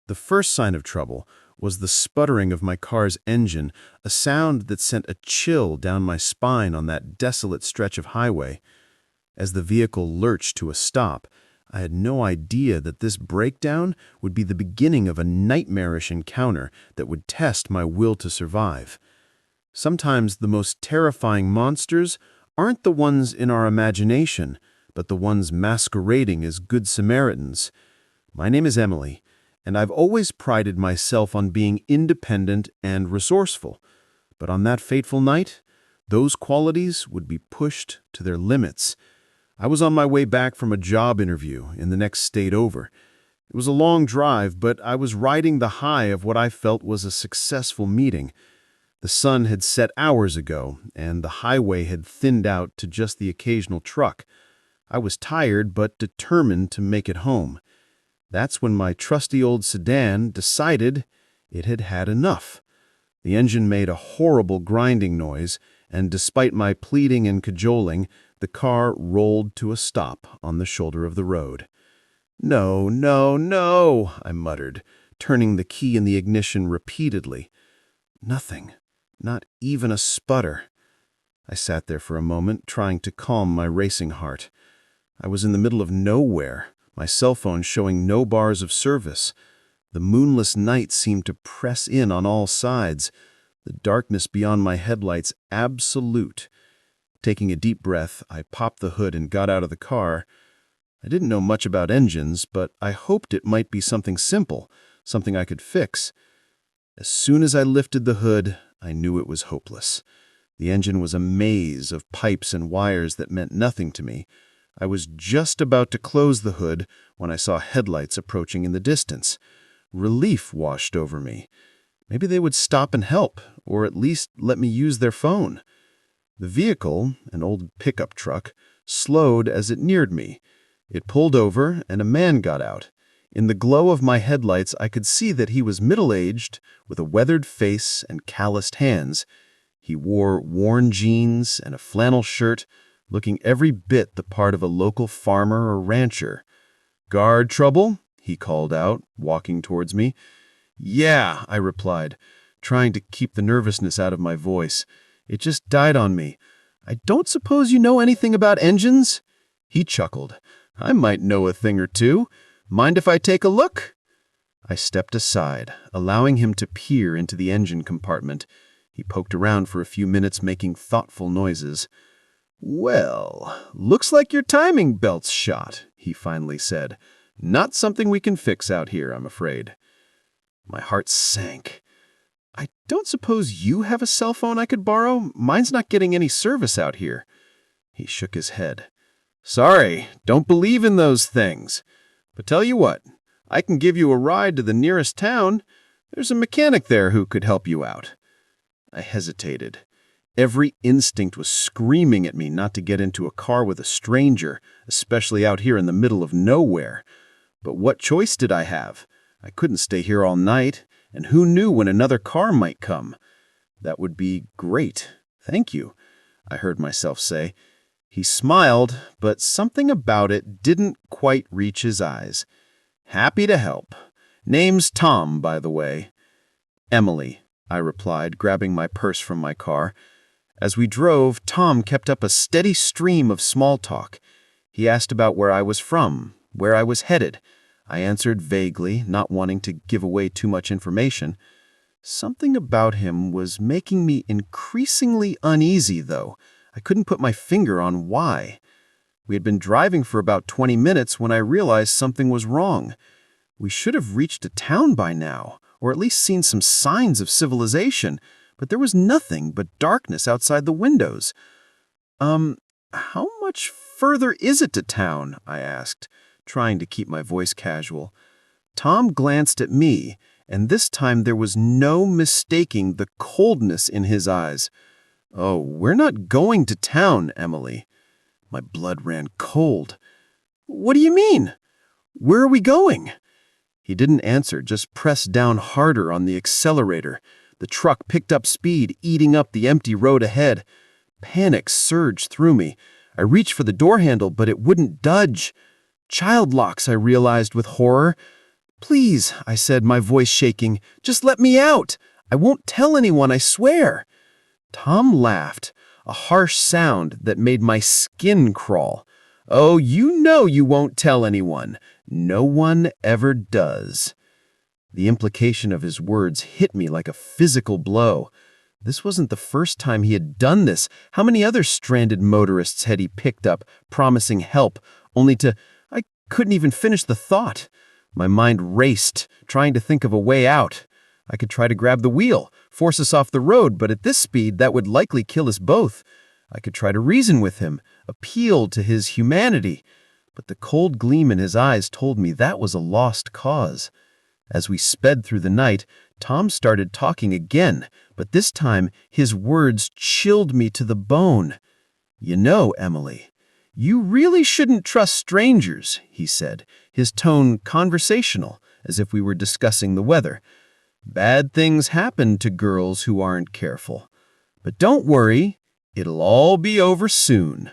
The first sign of trouble was the sputtering of my car's engine, a sound that sent a chill down my spine on that desolate stretch of highway. As the vehicle lurched to a stop, I had no idea that this breakdown would be the beginning of a nightmarish encounter that would test my will to survive. Sometimes the most terrifying monsters aren't the ones in our imagination, but the ones masquerading as good Samaritans. My name is Emily, and I've always prided myself on being independent and resourceful. But on that fateful night, those qualities would be pushed to their limits. I was on my way back from a job interview in the next state over. It was a long drive, but I was riding the high of what I felt was a successful meeting. The sun had set hours ago, and the highway had thinned out to just the occasional truck. I was tired, but determined to make it home. That's when my trusty old sedan decided it had had enough. The engine made a horrible grinding noise, and despite my pleading and cajoling, the car rolled to a stop on the shoulder of the road. "No, no, no," I muttered, turning the key in the ignition repeatedly. Nothing, not even a sputter. I sat there for a moment, trying to calm my racing heart. I was in the middle of nowhere, my cell phone showing no bars of service. The moonless night seemed to press in on all sides, the darkness beyond my headlights absolute. Taking a deep breath, I popped the hood and got out of the car. I didn't know much about engines, but I hoped it might be something simple, something I could fix. As soon as I lifted the hood, I knew it was hopeless. The engine was a maze of pipes and wires that meant nothing to me. I was just about to close the hood when I saw headlights approaching in the distance. Relief washed over me. Maybe they would stop and help, or at least let me use their phone. The vehicle, an old pickup truck, slowed as it neared me. It pulled over, and a man got out. In the glow of my headlights, I could see that he was middle-aged, with a weathered face and calloused hands. He wore worn jeans and a flannel shirt, looking every bit the part of a local farmer or rancher. "Guard trouble?" he called out, walking towards me. "Yeah," I replied, trying to keep the nervousness out of my voice. It just died on me. "I don't suppose you know anything about engines?" He chuckled. "I might know a thing or two. Mind if I take a look?" I stepped aside, allowing him to peer into the engine compartment. He poked around for a few minutes, making thoughtful noises. "Well, looks like your timing belt's shot," he finally said. "Not something we can fix out here, I'm afraid." My heart sank. "I don't suppose you have a cell phone I could borrow? Mine's not getting any service out here." He shook his head. "Sorry, don't believe in those things. But tell you what, I can give you a ride to the nearest town. There's a mechanic there who could help you out." I hesitated. Every instinct was screaming at me not to get into a car with a stranger, especially out here in the middle of nowhere. But what choice did I have? I couldn't stay here all night, and who knew when another car might come? "That would be great. Thank you," I heard myself say. He smiled, but something about it didn't quite reach his eyes. "Happy to help. Name's Tom, by the way." "Emily," I replied, grabbing my purse from my car. As we drove, Tom kept up a steady stream of small talk. He asked about where I was from, where I was headed. I answered vaguely, not wanting to give away too much information. Something about him was making me increasingly uneasy, though. I couldn't put my finger on why. We had been driving for about 20 minutes when I realized something was wrong. We should have reached a town by now, or at least seen some signs of civilization, but there was nothing but darkness outside the windows. How much further is it to town?" I asked, trying to keep my voice casual. Tom glanced at me, and this time there was no mistaking the coldness in his eyes. "Oh, we're not going to town, Emily." My blood ran cold. "What do you mean? Where are we going?" He didn't answer, just pressed down harder on the accelerator. The truck picked up speed, eating up the empty road ahead. Panic surged through me. I reached for the door handle, but it wouldn't budge. Child locks, I realized with horror. "Please," I said, my voice shaking, "just let me out. I won't tell anyone, I swear." Tom laughed, a harsh sound that made my skin crawl. "Oh, you know you won't tell anyone. No one ever does." The implication of his words hit me like a physical blow. This wasn't the first time he had done this. How many other stranded motorists had he picked up, promising help, only to... I couldn't even finish the thought. My mind raced, trying to think of a way out. I could try to grab the wheel, force us off the road, but at this speed, that would likely kill us both. I could try to reason with him, appeal to his humanity, but the cold gleam in his eyes told me that was a lost cause. As we sped through the night, Tom started talking again, but this time his words chilled me to the bone. "You know, Emily, you really shouldn't trust strangers," he said, his tone conversational, as if we were discussing the weather. "Bad things happen to girls who aren't careful. But don't worry, it'll all be over soon."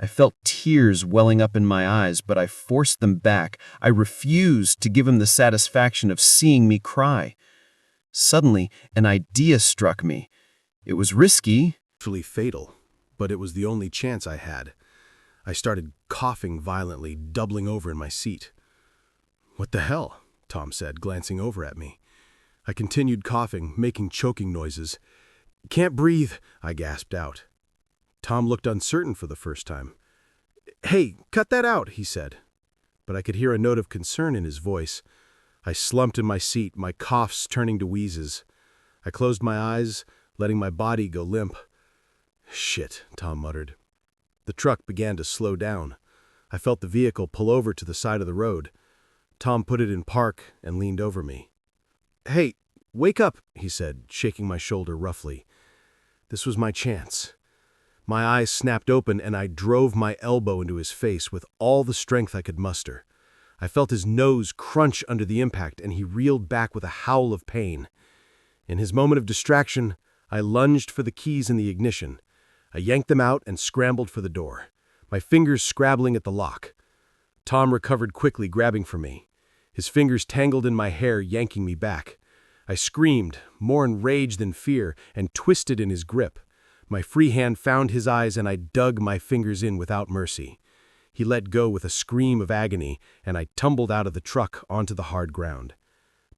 I felt tears welling up in my eyes, but I forced them back. I refused to give him the satisfaction of seeing me cry. Suddenly, an idea struck me. It was risky. Actually fatal, but it was the only chance I had. I started coughing violently, doubling over in my seat. "What the hell?" Tom said, glancing over at me. I continued coughing, making choking noises. "Can't breathe," I gasped out. Tom looked uncertain for the first time. "Hey, cut that out," he said. But I could hear a note of concern in his voice. I slumped in my seat, my coughs turning to wheezes. I closed my eyes, letting my body go limp. "Shit," Tom muttered. The truck began to slow down. I felt the vehicle pull over to the side of the road. Tom put it in park and leaned over me. "Hey, wake up," he said, shaking my shoulder roughly. This was my chance. My eyes snapped open and I drove my elbow into his face with all the strength I could muster. I felt his nose crunch under the impact and he reeled back with a howl of pain. In his moment of distraction, I lunged for the keys in the ignition. I yanked them out and scrambled for the door, my fingers scrabbling at the lock. Tom recovered quickly, grabbing for me. His fingers tangled in my hair, yanking me back. I screamed, more in rage than fear, and twisted in his grip. My free hand found his eyes and I dug my fingers in without mercy. He let go with a scream of agony and I tumbled out of the truck onto the hard ground.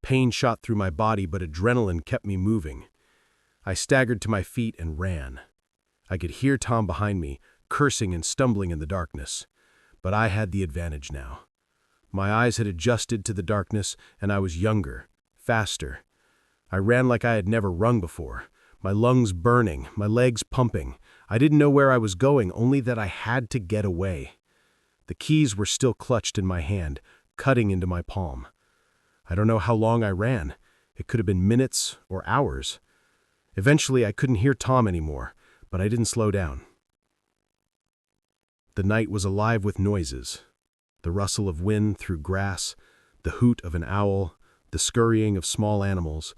Pain shot through my body, but adrenaline kept me moving. I staggered to my feet and ran. I could hear Tom behind me, cursing and stumbling in the darkness. But I had the advantage now. My eyes had adjusted to the darkness and I was younger, faster. I ran like I had never run before. My lungs burning, my legs pumping. I didn't know where I was going, only that I had to get away. The keys were still clutched in my hand, cutting into my palm. I don't know how long I ran. It could have been minutes or hours. Eventually, I couldn't hear Tom anymore, but I didn't slow down. The night was alive with noises. The rustle of wind through grass, the hoot of an owl, the scurrying of small animals.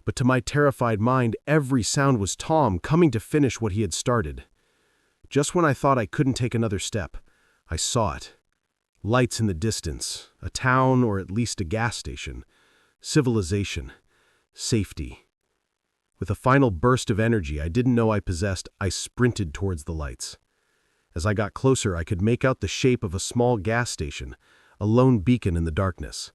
But to my terrified mind, every sound was Tom coming to finish what he had started. Just when I thought I couldn't take another step, I saw it. Lights in the distance, a town or at least a gas station, civilization, safety. With a final burst of energy I didn't know I possessed, I sprinted towards the lights. As I got closer, I could make out the shape of a small gas station, a lone beacon in the darkness.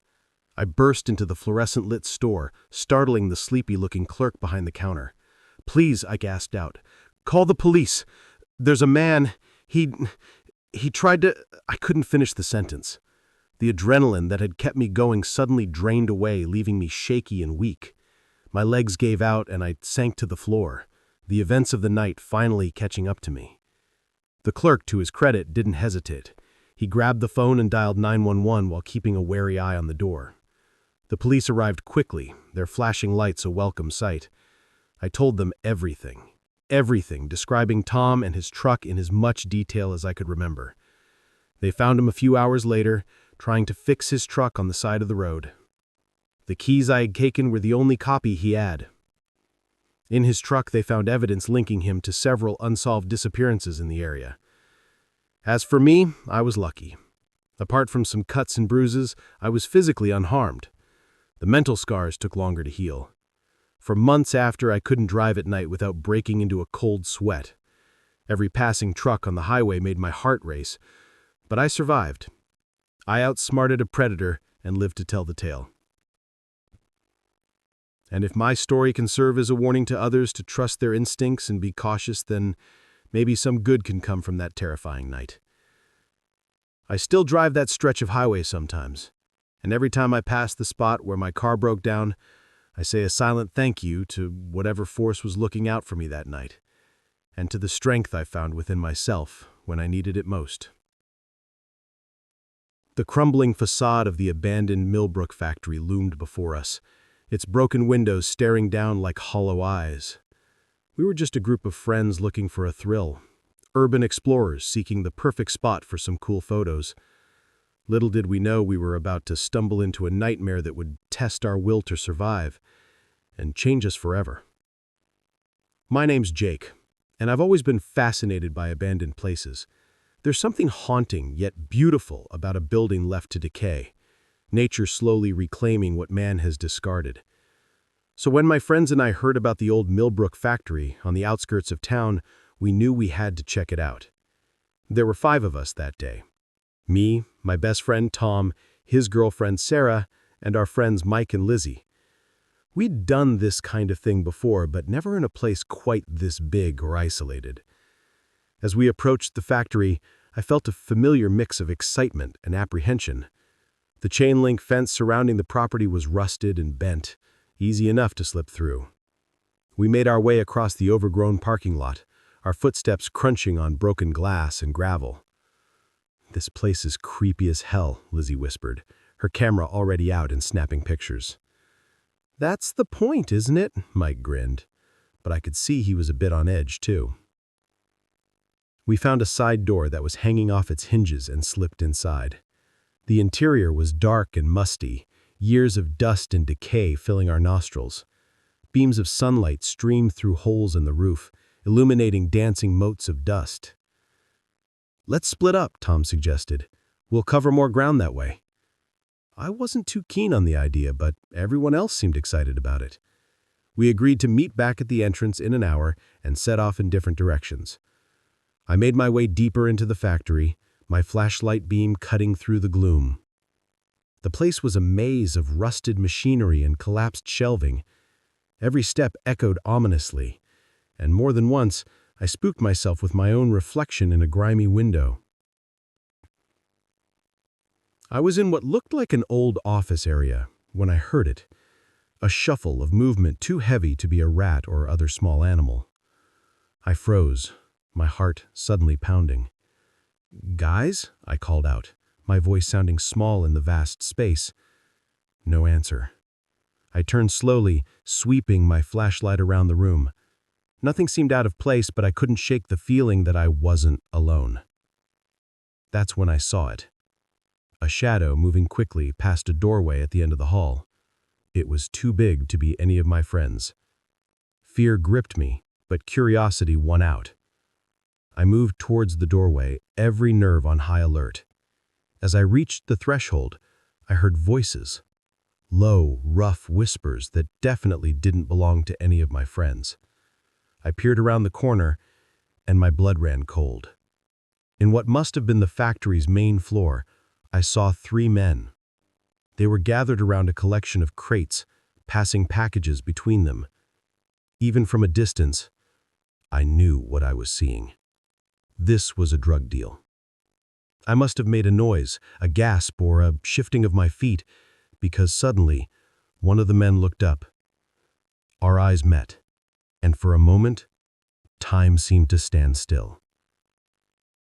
I burst into the fluorescent-lit store, startling the sleepy-looking clerk behind the counter. "Please," I gasped out, "call the police. There's a man. He tried to..." I couldn't finish the sentence. The adrenaline that had kept me going suddenly drained away, leaving me shaky and weak. My legs gave out and I sank to the floor, the events of the night finally catching up to me. The clerk, to his credit, didn't hesitate. He grabbed the phone and dialed 911 while keeping a wary eye on the door. The police arrived quickly, their flashing lights a welcome sight. I told them everything, describing Tom and his truck in as much detail as I could remember. They found him a few hours later, trying to fix his truck on the side of the road. The keys I had taken were the only copy he had. In his truck, they found evidence linking him to several unsolved disappearances in the area. As for me, I was lucky. Apart from some cuts and bruises, I was physically unharmed. The mental scars took longer to heal. For months after, I couldn't drive at night without breaking into a cold sweat. Every passing truck on the highway made my heart race, but I survived. I outsmarted a predator and lived to tell the tale. And if my story can serve as a warning to others to trust their instincts and be cautious, then maybe some good can come from that terrifying night. I still drive that stretch of highway sometimes, and every time I pass the spot where my car broke down, I say a silent thank you to whatever force was looking out for me that night, and to the strength I found within myself when I needed it most. The crumbling facade of the abandoned Millbrook factory loomed before us, its broken windows staring down like hollow eyes. We were just a group of friends looking for a thrill, urban explorers seeking the perfect spot for some cool photos. Little did we know we were about to stumble into a nightmare that would test our will to survive and change us forever. My name's Jake, and I've always been fascinated by abandoned places. There's something haunting yet beautiful about a building left to decay, nature slowly reclaiming what man has discarded. So when my friends and I heard about the old Millbrook factory on the outskirts of town, we knew we had to check it out. There were 5 of us that day. Me, my best friend Tom, his girlfriend Sarah, and our friends Mike and Lizzie. We'd done this kind of thing before, but never in a place quite this big or isolated. As we approached the factory, I felt a familiar mix of excitement and apprehension. The chain-link fence surrounding the property was rusted and bent, easy enough to slip through. We made our way across the overgrown parking lot, our footsteps crunching on broken glass and gravel. "This place is creepy as hell," Lizzie whispered, her camera already out and snapping pictures. "That's the point, isn't it?" Mike grinned, but I could see he was a bit on edge, too. We found a side door that was hanging off its hinges and slipped inside. The interior was dark and musty, years of dust and decay filling our nostrils. Beams of sunlight streamed through holes in the roof, illuminating dancing motes of dust. "Let's split up," Tom suggested. "We'll cover more ground that way." I wasn't too keen on the idea, but everyone else seemed excited about it. We agreed to meet back at the entrance in an hour and set off in different directions. I made my way deeper into the factory, my flashlight beam cutting through the gloom. The place was a maze of rusted machinery and collapsed shelving. Every step echoed ominously, and more than once, I spooked myself with my own reflection in a grimy window. I was in what looked like an old office area when I heard it, a shuffle of movement too heavy to be a rat or other small animal. I froze, my heart suddenly pounding. "Guys?" I called out, my voice sounding small in the vast space. No answer. I turned slowly, sweeping my flashlight around the room. Nothing seemed out of place, but I couldn't shake the feeling that I wasn't alone. That's when I saw it. A shadow moving quickly past a doorway at the end of the hall. It was too big to be any of my friends. Fear gripped me, but curiosity won out. I moved towards the doorway, every nerve on high alert. As I reached the threshold, I heard voices. Low, rough whispers that definitely didn't belong to any of my friends. I peered around the corner, and my blood ran cold. In what must have been the factory's main floor, I saw 3 men. They were gathered around a collection of crates, passing packages between them. Even from a distance, I knew what I was seeing. This was a drug deal. I must have made a noise, a gasp or a shifting of my feet, because suddenly, one of the men looked up. Our eyes met, and for a moment, time seemed to stand still.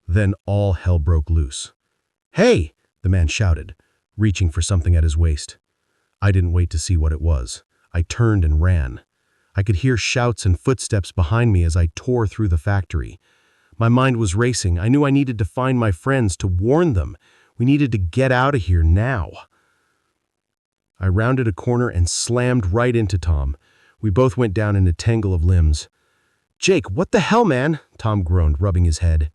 Then all hell broke loose. "Hey!" the man shouted, reaching for something at his waist. I didn't wait to see what it was. I turned and ran. I could hear shouts and footsteps behind me as I tore through the factory. My mind was racing. I knew I needed to find my friends, to warn them. We needed to get out of here now. I rounded a corner and slammed right into Tom. We both went down in a tangle of limbs. "Jake, what the hell, man?" Tom groaned, rubbing his head.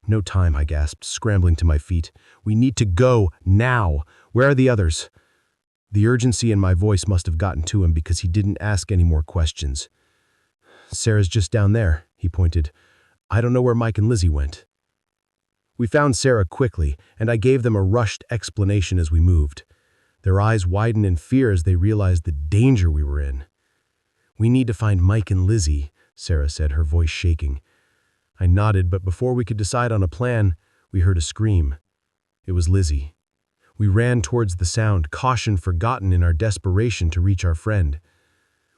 "No time," I gasped, scrambling to my feet. "We need to go, now. Where are the others?" The urgency in my voice must have gotten to him because he didn't ask any more questions. "Sarah's just down there," he pointed. "I don't know where Mike and Lizzie went." We found Sarah quickly, and I gave them a rushed explanation as we moved. Their eyes widened in fear as they realized the danger we were in. "We need to find Mike and Lizzie," Sarah said, her voice shaking. I nodded, but before we could decide on a plan, we heard a scream. It was Lizzie. We ran towards the sound, caution forgotten in our desperation to reach our friend.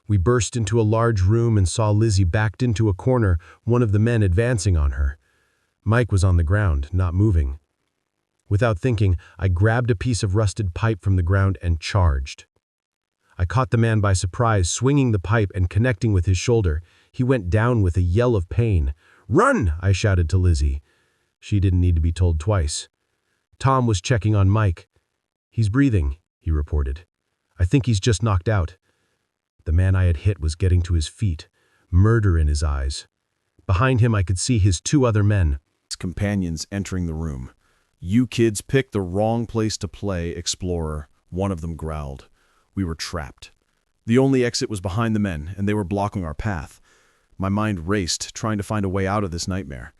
We burst into a large room and saw Lizzie backed into a corner, one of the men advancing on her. Mike was on the ground, not moving. Without thinking, I grabbed a piece of rusted pipe from the ground and charged. I caught the man by surprise, swinging the pipe and connecting with his shoulder. He went down with a yell of pain. "Run!" I shouted to Lizzie. She didn't need to be told twice. Tom was checking on Mike. "He's breathing," he reported. "I think he's just knocked out." The man I had hit was getting to his feet, murder in his eyes. Behind him I could see his two other men. His companions entering the room. "You kids picked the wrong place to play, Explorer," one of them growled. We were trapped. The only exit was behind the men, and they were blocking our path. My mind raced, trying to find a way out of this nightmare.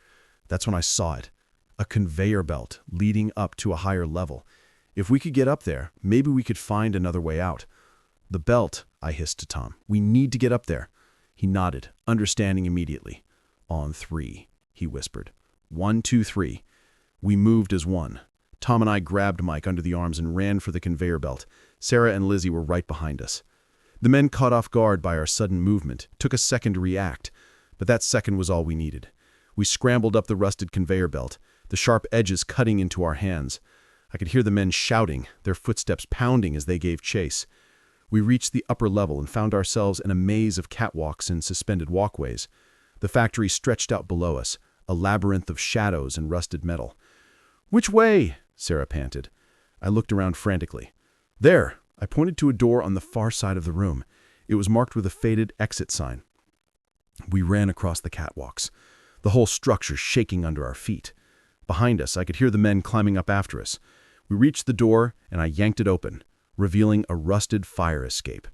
That's when I saw it. A conveyor belt leading up to a higher level. If we could get up there, maybe we could find another way out. "The belt," I hissed to Tom. "We need to get up there." He nodded, understanding immediately. "On 3, he whispered. 1, 2, 3. We moved as one. Tom and I grabbed Mike under the arms and ran for the conveyor belt. Sarah and Lizzie were right behind us. The men, caught off guard by our sudden movement, took a second to react, but that second was all we needed. We scrambled up the rusted conveyor belt, the sharp edges cutting into our hands. I could hear the men shouting, their footsteps pounding as they gave chase. We reached the upper level and found ourselves in a maze of catwalks and suspended walkways. The factory stretched out below us, a labyrinth of shadows and rusted metal. "Which way?" Sarah panted. I looked around frantically. "There!" I pointed to a door on the far side of the room. It was marked with a faded exit sign. We ran across the catwalks, the whole structure shaking under our feet. Behind us, I could hear the men climbing up after us. We reached the door, and I yanked it open, revealing a rusted fire escape.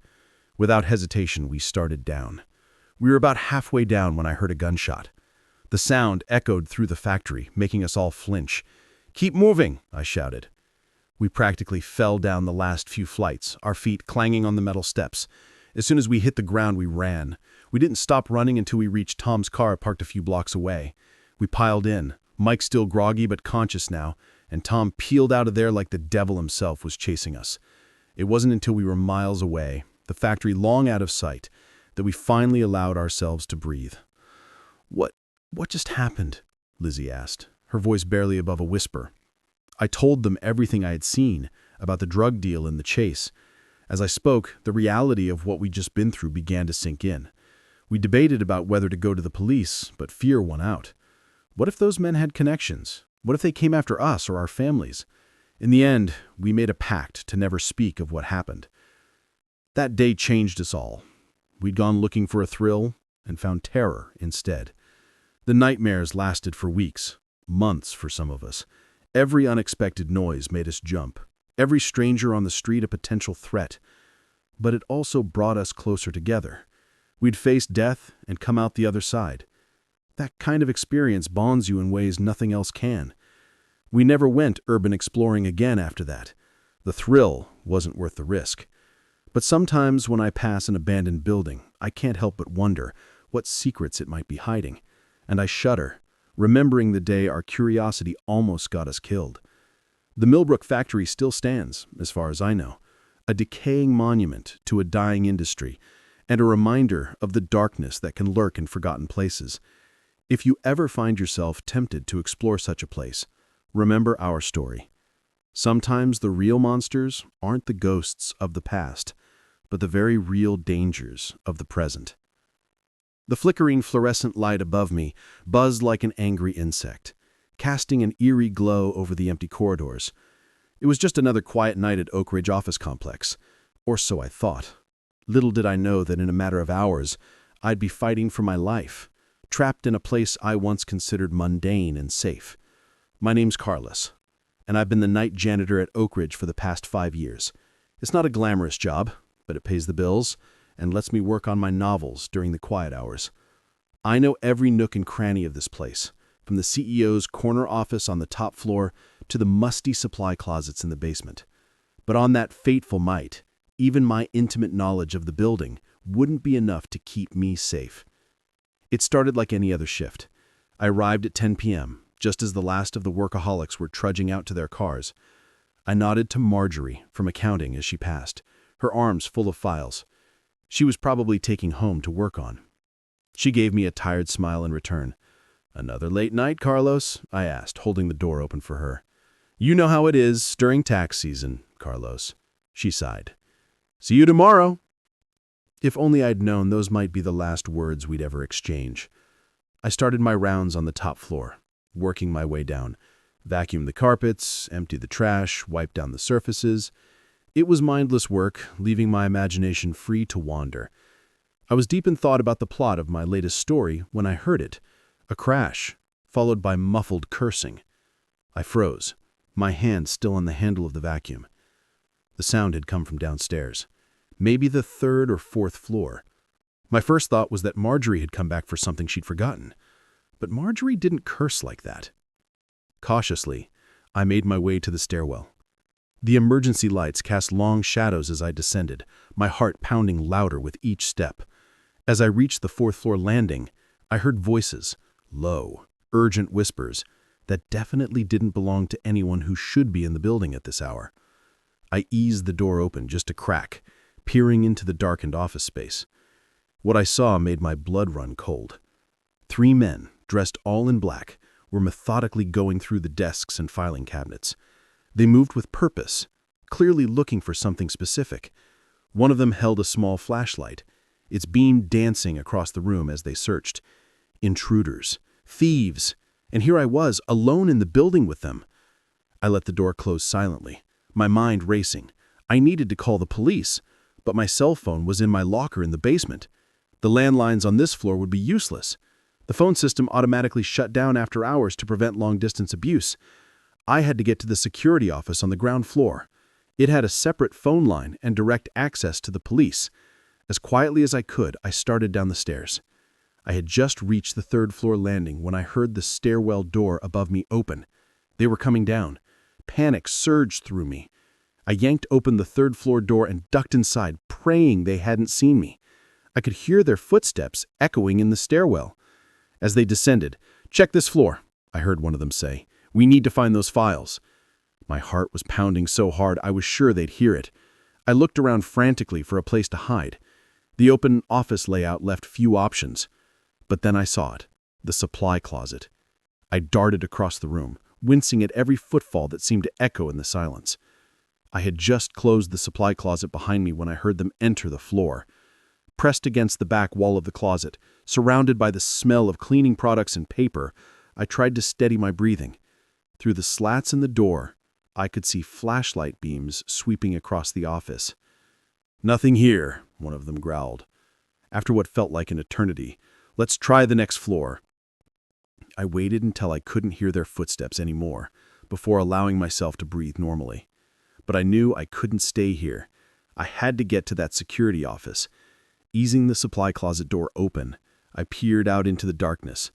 Without hesitation, we started down. We were about halfway down when I heard a gunshot. The sound echoed through the factory, making us all flinch. "Keep moving!" I shouted. We practically fell down the last few flights, our feet clanging on the metal steps. As soon as we hit the ground, we ran. We didn't stop running until we reached Tom's car parked a few blocks away. We piled in, Mike still groggy but conscious now, and Tom peeled out of there like the devil himself was chasing us. It wasn't until we were miles away, the factory long out of sight, that we finally allowed ourselves to breathe. What just happened?" Lizzie asked, her voice barely above a whisper. I told them everything I had seen, about the drug deal and the chase. As I spoke, the reality of what we'd just been through began to sink in. We debated about whether to go to the police, but fear won out. What if those men had connections? What if they came after us or our families? In the end, we made a pact to never speak of what happened. That day changed us all. We'd gone looking for a thrill and found terror instead. The nightmares lasted for weeks, months for some of us. Every unexpected noise made us jump. Every stranger on the street a potential threat. But it also brought us closer together. We'd faced death and come out the other side. That kind of experience bonds you in ways nothing else can. We never went urban exploring again after that. The thrill wasn't worth the risk. But sometimes when I pass an abandoned building, I can't help but wonder what secrets it might be hiding. And I shudder, remembering the day our curiosity almost got us killed. The Millbrook factory still stands, as far as I know, a decaying monument to a dying industry, and a reminder of the darkness that can lurk in forgotten places. If you ever find yourself tempted to explore such a place, remember our story. Sometimes the real monsters aren't the ghosts of the past, but the very real dangers of the present. The flickering fluorescent light above me buzzed like an angry insect, casting an eerie glow over the empty corridors. It was just another quiet night at Oak Ridge office complex, or so I thought. Little did I know that in a matter of hours, I'd be fighting for my life, trapped in a place I once considered mundane and safe. My name's Carlos, and I've been the night janitor at Oak Ridge for the past 5 years. It's not a glamorous job, but it pays the bills and lets me work on my novels during the quiet hours. I know every nook and cranny of this place, from the CEO's corner office on the top floor to the musty supply closets in the basement. But on that fateful night, even my intimate knowledge of the building wouldn't be enough to keep me safe. It started like any other shift. I arrived at 10 p.m., just as the last of the workaholics were trudging out to their cars. I nodded to Marjorie from accounting as she passed, her arms full of files. She was probably taking home to work on. She gave me a tired smile in return. "Another late night, Carlos?" I asked, holding the door open for her. "You know how it is during tax season, Carlos." She sighed. "See you tomorrow." If only I'd known those might be the last words we'd ever exchange. I started my rounds on the top floor, working my way down. Vacuumed the carpets, emptied the trash, wiped down the surfaces. It was mindless work, leaving my imagination free to wander. I was deep in thought about the plot of my latest story when I heard it. A crash, followed by muffled cursing. I froze, my hand still on the handle of the vacuum. The sound had come from downstairs, maybe the 3rd or 4th floor. My first thought was that Marjorie had come back for something she'd forgotten. But Marjorie didn't curse like that. Cautiously, I made my way to the stairwell. The emergency lights cast long shadows as I descended, my heart pounding louder with each step. As I reached the 4th floor landing, I heard voices, low, urgent whispers, that definitely didn't belong to anyone who should be in the building at this hour. I eased the door open just a crack, peering into the darkened office space. What I saw made my blood run cold. 3 men, dressed all in black, were methodically going through the desks and filing cabinets. They moved with purpose, clearly looking for something specific. One of them held a small flashlight, its beam dancing across the room as they searched. Intruders, thieves, and here I was, alone in the building with them. I let the door close silently, my mind racing. I needed to call the police, but my cell phone was in my locker in the basement. The landlines on this floor would be useless. The phone system automatically shut down after hours to prevent long-distance abuse. I had to get to the security office on the ground floor. It had a separate phone line and direct access to the police. As quietly as I could, I started down the stairs. I had just reached the 3rd floor landing when I heard the stairwell door above me open. They were coming down. Panic surged through me. I yanked open the 3rd floor door and ducked inside, praying they hadn't seen me. I could hear their footsteps echoing in the stairwell. As they descended, "Check this floor," I heard one of them say. "We need to find those files." My heart was pounding so hard I was sure they'd hear it. I looked around frantically for a place to hide. The open office layout left few options. But then I saw it, the supply closet. I darted across the room, wincing at every footfall that seemed to echo in the silence. I had just closed the supply closet behind me when I heard them enter the floor. Pressed against the back wall of the closet, surrounded by the smell of cleaning products and paper, I tried to steady my breathing. Through the slats in the door, I could see flashlight beams sweeping across the office. "Nothing here," one of them growled. After what felt like an eternity, "Let's try the next floor." I waited until I couldn't hear their footsteps anymore, before allowing myself to breathe normally. But I knew I couldn't stay here. I had to get to that security office. Easing the supply closet door open, I peered out into the darkness.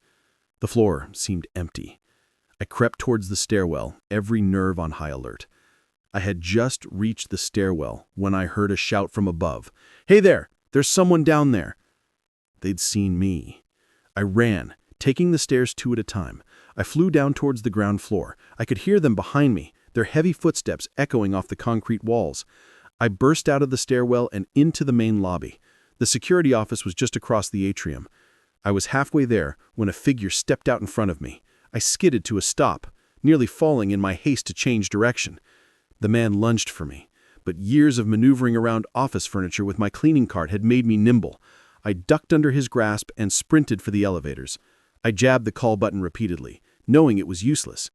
The floor seemed empty. I crept towards the stairwell, every nerve on high alert. I had just reached the stairwell when I heard a shout from above. "Hey there! There's someone down there!" They'd seen me. I ran, taking the stairs 2 at a time, I flew down towards the ground floor. I could hear them behind me, their heavy footsteps echoing off the concrete walls. I burst out of the stairwell and into the main lobby. The security office was just across the atrium. I was halfway there when a figure stepped out in front of me. I skidded to a stop, nearly falling in my haste to change direction. The man lunged for me, but years of maneuvering around office furniture with my cleaning cart had made me nimble. I ducked under his grasp and sprinted for the elevators. I jabbed the call button repeatedly, knowing it was useless.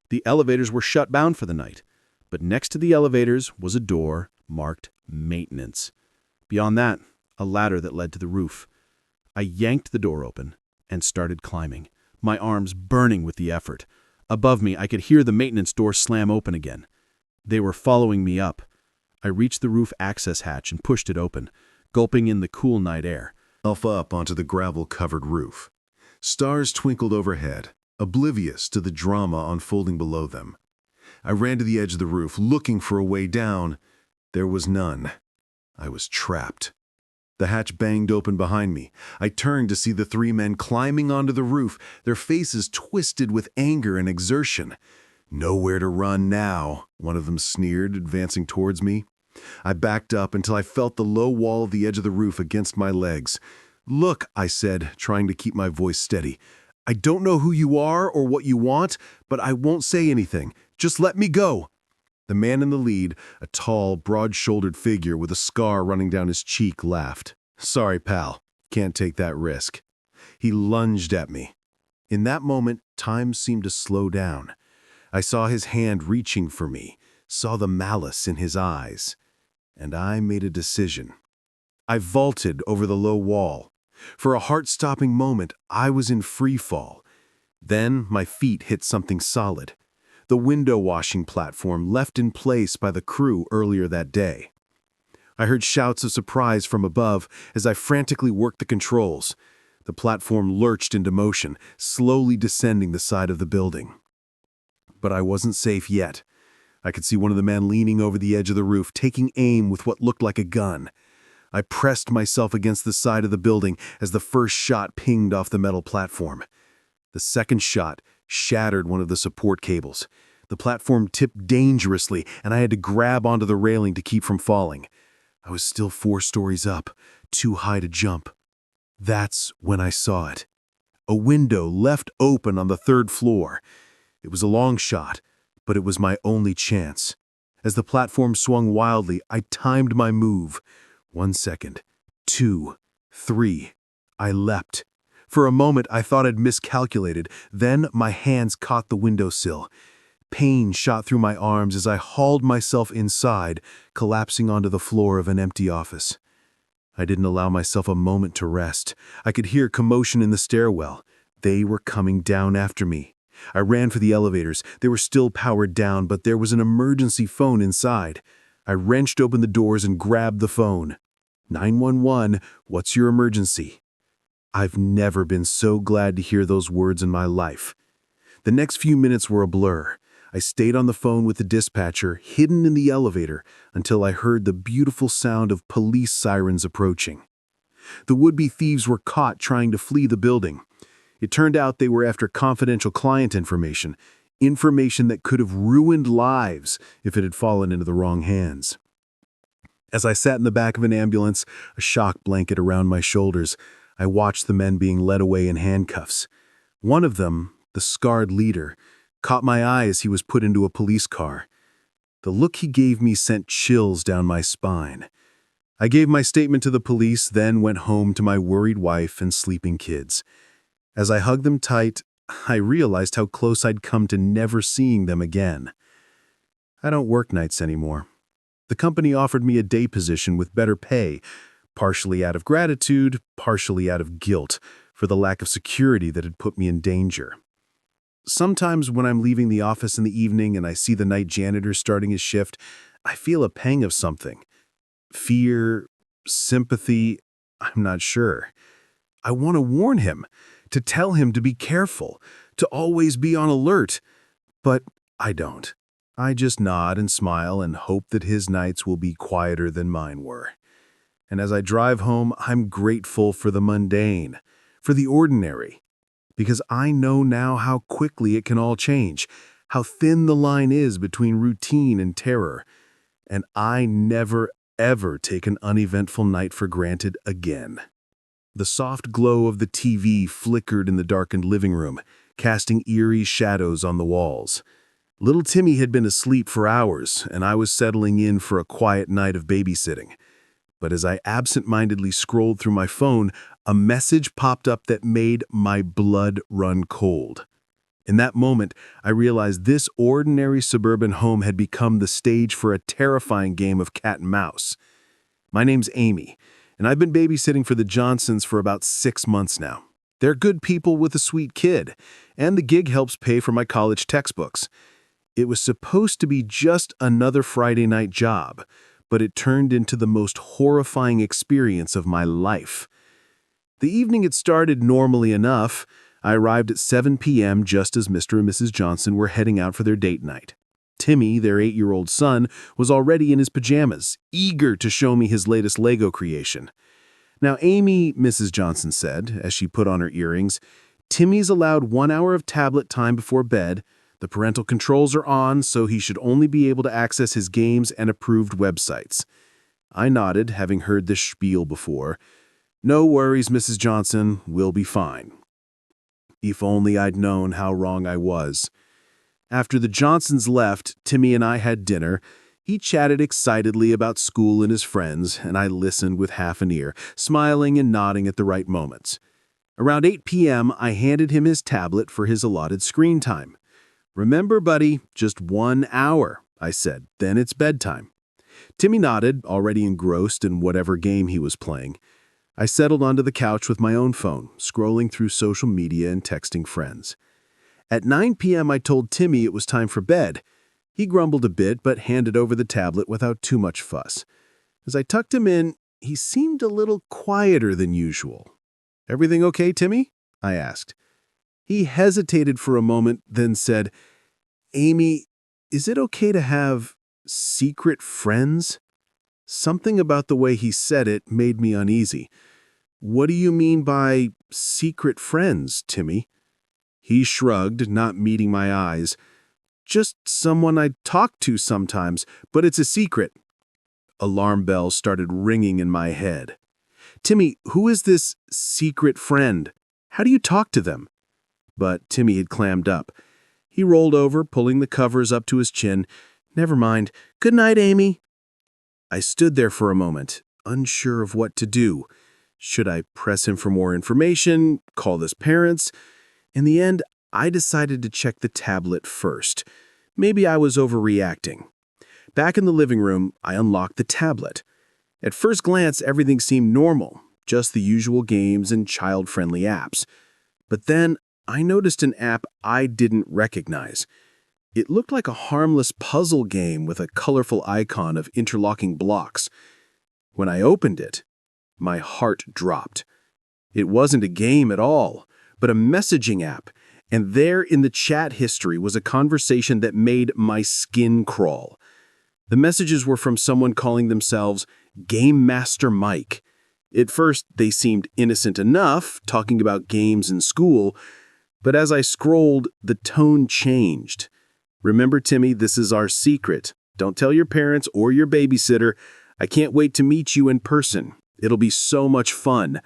The elevators were shut bound for the night, but next to the elevators was a door marked maintenance. Beyond that, a ladder that led to the roof. I yanked the door open and started climbing, my arms burning with the effort. Above me, I could hear the maintenance door slam open again. They were following me up. I reached the roof access hatch and pushed it open, gulping in the cool night air. Up onto the gravel-covered roof. Stars twinkled overhead, oblivious to the drama unfolding below them. I ran to the edge of the roof, looking for a way down. There was none. I was trapped. The hatch banged open behind me. I turned to see the three men climbing onto the roof, their faces twisted with anger and exertion. "Nowhere to run now," one of them sneered, advancing towards me. I backed up until I felt the low wall of the edge of the roof against my legs. "Look," I said, trying to keep my voice steady. "I don't know who you are or what you want, but I won't say anything. Just let me go." The man in the lead, a tall, broad-shouldered figure with a scar running down his cheek, laughed. "Sorry, pal. Can't take that risk." He lunged at me. In that moment, time seemed to slow down. I saw his hand reaching for me, saw the malice in his eyes, and I made a decision. I vaulted over the low wall. For a heart-stopping moment, I was in free fall. Then my feet hit something solid. The window washing platform left in place by the crew earlier that day. I heard shouts of surprise from above as I frantically worked the controls. The platform lurched into motion, slowly descending the side of the building. But I wasn't safe yet. I could see one of the men leaning over the edge of the roof, taking aim with what looked like a gun. I pressed myself against the side of the building as the first shot pinged off the metal platform. The second shot shattered one of the support cables. The platform tipped dangerously, and I had to grab onto the railing to keep from falling. I was still 4 stories up, too high to jump. That's when I saw it. A window left open on the 3rd floor. It was a long shot, but it was my only chance. As the platform swung wildly, I timed my move. 1 second, 2, 3. I leapt. For a moment, I thought I'd miscalculated. Then my hands caught the windowsill. Pain shot through my arms as I hauled myself inside, collapsing onto the floor of an empty office. I didn't allow myself a moment to rest. I could hear commotion in the stairwell. They were coming down after me. I ran for the elevators. They were still powered down, but there was an emergency phone inside. I wrenched open the doors and grabbed the phone. 911, what's your emergency? I've never been so glad to hear those words in my life. The next few minutes were a blur. I stayed on the phone with the dispatcher, hidden in the elevator, until I heard the beautiful sound of police sirens approaching. The would-be thieves were caught trying to flee the building. It turned out they were after confidential client information that could have ruined lives if it had fallen into the wrong hands. As I sat in the back of an ambulance, a shock blanket around my shoulders, I watched the men being led away in handcuffs. One of them, the scarred leader, caught my eye as he was put into a police car. The look he gave me sent chills down my spine. I gave my statement to the police, then went home to my worried wife and sleeping kids. As I hugged them tight, I realized how close I'd come to never seeing them again. I don't work nights anymore. The company offered me a day position with better pay, partially out of gratitude, partially out of guilt, for the lack of security that had put me in danger. Sometimes when I'm leaving the office in the evening and I see the night janitor starting his shift, I feel a pang of something. Fear, sympathy, I'm not sure. I want to warn him, to tell him to be careful, to always be on alert. But I don't. I just nod and smile and hope that his nights will be quieter than mine were. And as I drive home, I'm grateful for the mundane, for the ordinary. because I know now how quickly it can all change, how thin the line is between routine and terror. And I never, ever take an uneventful night for granted again. The soft glow of the TV flickered in the darkened living room, casting eerie shadows on the walls. Little Timmy had been asleep for hours, and I was settling in for a quiet night of babysitting. But as I absent-mindedly scrolled through my phone, a message popped up that made my blood run cold. In that moment, I realized this ordinary suburban home had become the stage for a terrifying game of cat and mouse. My name's Amy, and I've been babysitting for the Johnsons for about 6 months now. They're good people with a sweet kid, and the gig helps pay for my college textbooks. It was supposed to be just another Friday night job, but it turned into the most horrifying experience of my life. The evening had started normally enough. I arrived at 7 p.m. just as Mr. and Mrs. Johnson were heading out for their date night. Timmy, their 8-year-old son, was already in his pajamas, eager to show me his latest Lego creation. Now, Amy, Mrs. Johnson said, as she put on her earrings, Timmy's allowed 1 hour of tablet time before bed. The parental controls are on, so he should only be able to access his games and approved websites. I nodded, having heard this spiel before. No worries, Mrs. Johnson, we'll be fine. If only I'd known how wrong I was. After the Johnsons left, Timmy and I had dinner. He chatted excitedly about school and his friends, and I listened with half an ear, smiling and nodding at the right moments. Around 8 p.m., I handed him his tablet for his allotted screen time. Remember, buddy, just 1 hour, I said, then it's bedtime. Timmy nodded, already engrossed in whatever game he was playing. I settled onto the couch with my own phone, scrolling through social media and texting friends. At 9 p.m., I told Timmy it was time for bed. He grumbled a bit, but handed over the tablet without too much fuss. As I tucked him in, he seemed a little quieter than usual. Everything okay, Timmy? I asked. He hesitated for a moment, then said, Amy, is it okay to have secret friends? Something about the way he said it made me uneasy. What do you mean by secret friends, Timmy? He shrugged, not meeting my eyes. Just someone I talk to sometimes, but it's a secret. Alarm bells started ringing in my head. Timmy, who is this secret friend? How do you talk to them? But Timmy had clammed up. He rolled over, pulling the covers up to his chin. Never mind. Good night, Amy. I stood there for a moment, unsure of what to do. Should I press him for more information, call his parents? In the end, I decided to check the tablet first. Maybe I was overreacting. Back in the living room, I unlocked the tablet. At first glance, everything seemed normal, just the usual games and child-friendly apps. But then, I noticed an app I didn't recognize. It looked like a harmless puzzle game with a colorful icon of interlocking blocks. When I opened it, my heart dropped. It wasn't a game at all, but a messaging app, and there in the chat history was a conversation that made my skin crawl. The messages were from someone calling themselves Game Master Mike. At first, they seemed innocent enough, talking about games in school, but as I scrolled, the tone changed. Remember, Timmy, this is our secret. Don't tell your parents or your babysitter. I can't wait to meet you in person. It'll be so much fun.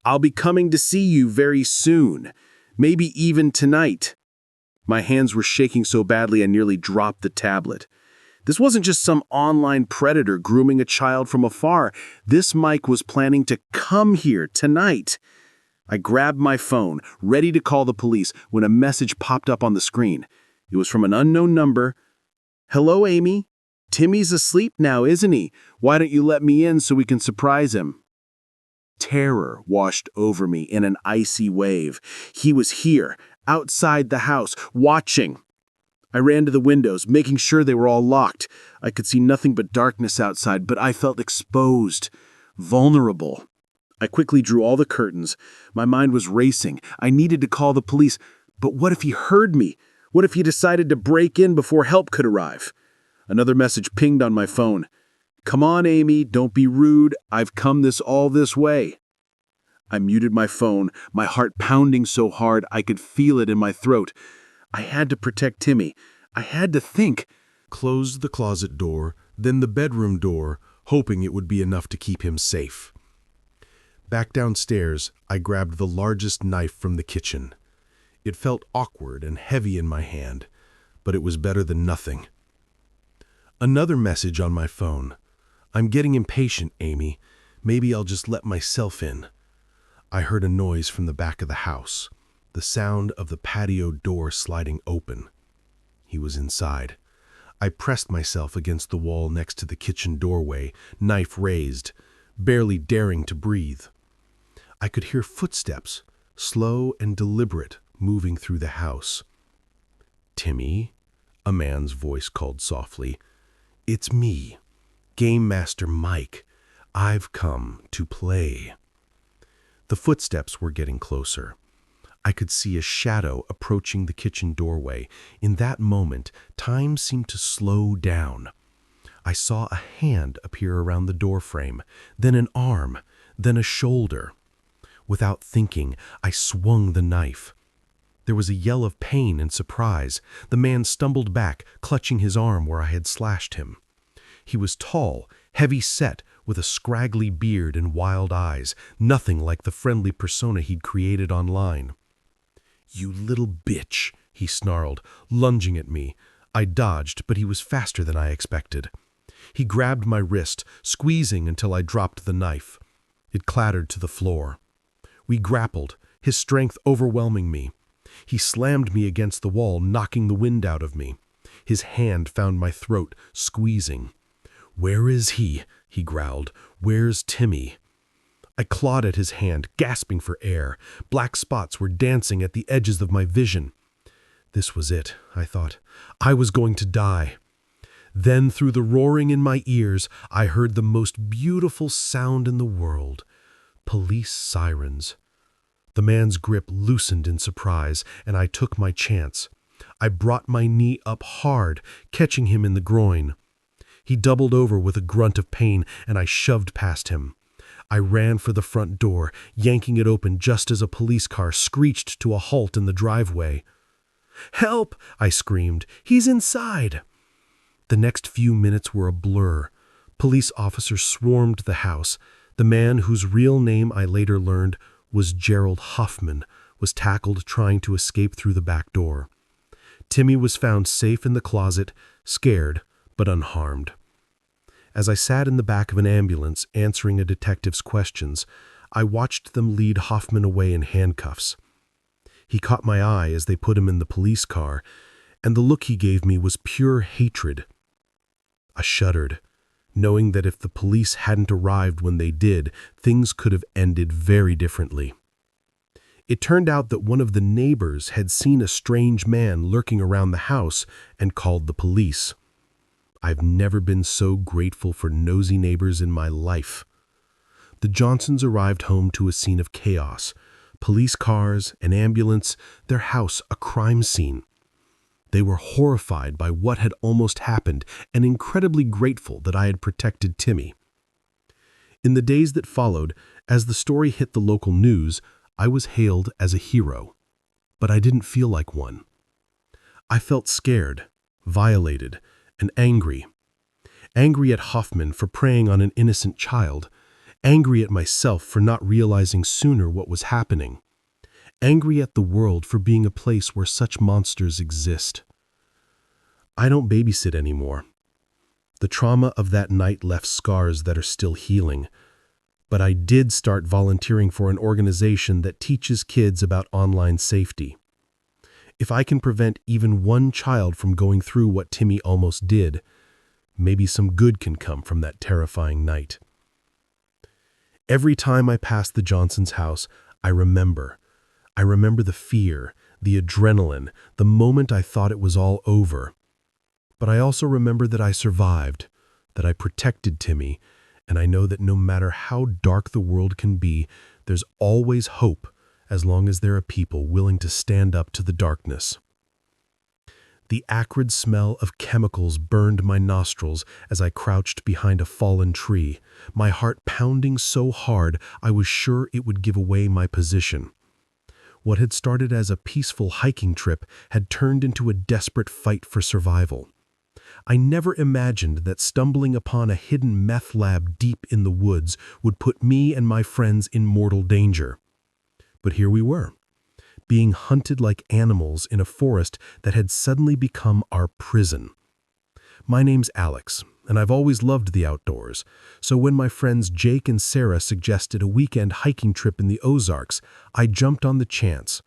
I'll be coming to see you very soon, maybe even tonight. My hands were shaking so badly I nearly dropped the tablet. This wasn't just some online predator grooming a child from afar. This Mike was planning to come here tonight. I grabbed my phone, ready to call the police, when a message popped up on the screen. It was from an unknown number. Hello, Amy. Timmy's asleep now, isn't he? Why don't you let me in so we can surprise him? Terror washed over me in an icy wave. He was here, outside the house, watching. I ran to the windows, making sure they were all locked. I could see nothing but darkness outside, but I felt exposed, vulnerable. I quickly drew all the curtains. My mind was racing. I needed to call the police. But what if he heard me? What if he decided to break in before help could arrive? Another message pinged on my phone. Come on, Amy, don't be rude. I've come all this way. I muted my phone, my heart pounding so hard I could feel it in my throat. I had to protect Timmy. I had to think. Closed the closet door, then the bedroom door, hoping it would be enough to keep him safe. Back downstairs, I grabbed the largest knife from the kitchen. It felt awkward and heavy in my hand, but it was better than nothing. Another message on my phone. "I'm getting impatient, Amy. Maybe I'll just let myself in." I heard a noise from the back of the house, the sound of the patio door sliding open. He was inside. I pressed myself against the wall next to the kitchen doorway, knife raised, barely daring to breathe. I could hear footsteps, slow and deliberate, moving through the house. "Timmy," a man's voice called softly. "It's me, Game Master Mike. I've come to play." The footsteps were getting closer. I could see a shadow approaching the kitchen doorway. In that moment, time seemed to slow down. I saw a hand appear around the doorframe, then an arm, then a shoulder. Without thinking, I swung the knife. There was a yell of pain and surprise. The man stumbled back, clutching his arm where I had slashed him. He was tall, heavy-set, with a scraggly beard and wild eyes, nothing like the friendly persona he'd created online. "You little bitch," he snarled, lunging at me. I dodged, but he was faster than I expected. He grabbed my wrist, squeezing until I dropped the knife. It clattered to the floor. We grappled, his strength overwhelming me. He slammed me against the wall, knocking the wind out of me. His hand found my throat, squeezing. "Where is he?" he growled. "Where's Timmy?" I clawed at his hand, gasping for air. Black spots were dancing at the edges of my vision. This was it, I thought. I was going to die. Then, through the roaring in my ears, I heard the most beautiful sound in the world. Police sirens. The man's grip loosened in surprise, and I took my chance. I brought my knee up hard, catching him in the groin. He doubled over with a grunt of pain, and I shoved past him. I ran for the front door, yanking it open just as a police car screeched to a halt in the driveway. "Help!" I screamed. "He's inside!" The next few minutes were a blur. Police officers swarmed the house. The man, whose real name I later learned was Gerald Huffman, was tackled trying to escape through the back door. Timmy was found safe in the closet, scared but unharmed. As I sat in the back of an ambulance answering a detective's questions, I watched them lead Hoffman away in handcuffs. He caught my eye as they put him in the police car, and the look he gave me was pure hatred. I shuddered, knowing that if the police hadn't arrived when they did, things could have ended very differently. It turned out that one of the neighbors had seen a strange man lurking around the house and called the police. I've never been so grateful for nosy neighbors in my life. The Johnsons arrived home to a scene of chaos. Police cars, an ambulance, their house a crime scene. They were horrified by what had almost happened and incredibly grateful that I had protected Timmy. In the days that followed, as the story hit the local news, I was hailed as a hero. But I didn't feel like one. I felt scared, violated, and angry. Angry at Hoffman for preying on an innocent child. Angry at myself for not realizing sooner what was happening. Angry at the world for being a place where such monsters exist. I don't babysit anymore. The trauma of that night left scars that are still healing. But I did start volunteering for an organization that teaches kids about online safety. If I can prevent even one child from going through what Timmy almost did, maybe some good can come from that terrifying night. Every time I pass the Johnsons' house, I remember. I remember the fear, the adrenaline, the moment I thought it was all over. But I also remember that I survived, that I protected Timmy, and I know that no matter how dark the world can be, there's always hope as long as there are people willing to stand up to the darkness. The acrid smell of chemicals burned my nostrils as I crouched behind a fallen tree, my heart pounding so hard I was sure it would give away my position. What had started as a peaceful hiking trip had turned into a desperate fight for survival. I never imagined that stumbling upon a hidden meth lab deep in the woods would put me and my friends in mortal danger. But here we were, being hunted like animals in a forest that had suddenly become our prison. My name's Alex, and I've always loved the outdoors, so when my friends Jake and Sarah suggested a weekend hiking trip in the Ozarks, I jumped on the chance.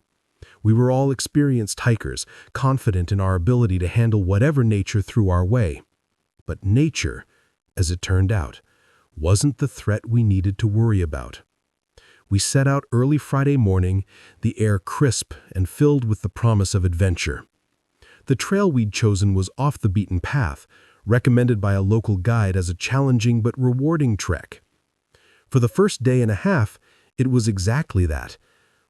We were all experienced hikers, confident in our ability to handle whatever nature threw our way. But nature, as it turned out, wasn't the threat we needed to worry about. We set out early Friday morning, the air crisp and filled with the promise of adventure. The trail we'd chosen was off the beaten path, recommended by a local guide as a challenging but rewarding trek. For the first day and a half, it was exactly that.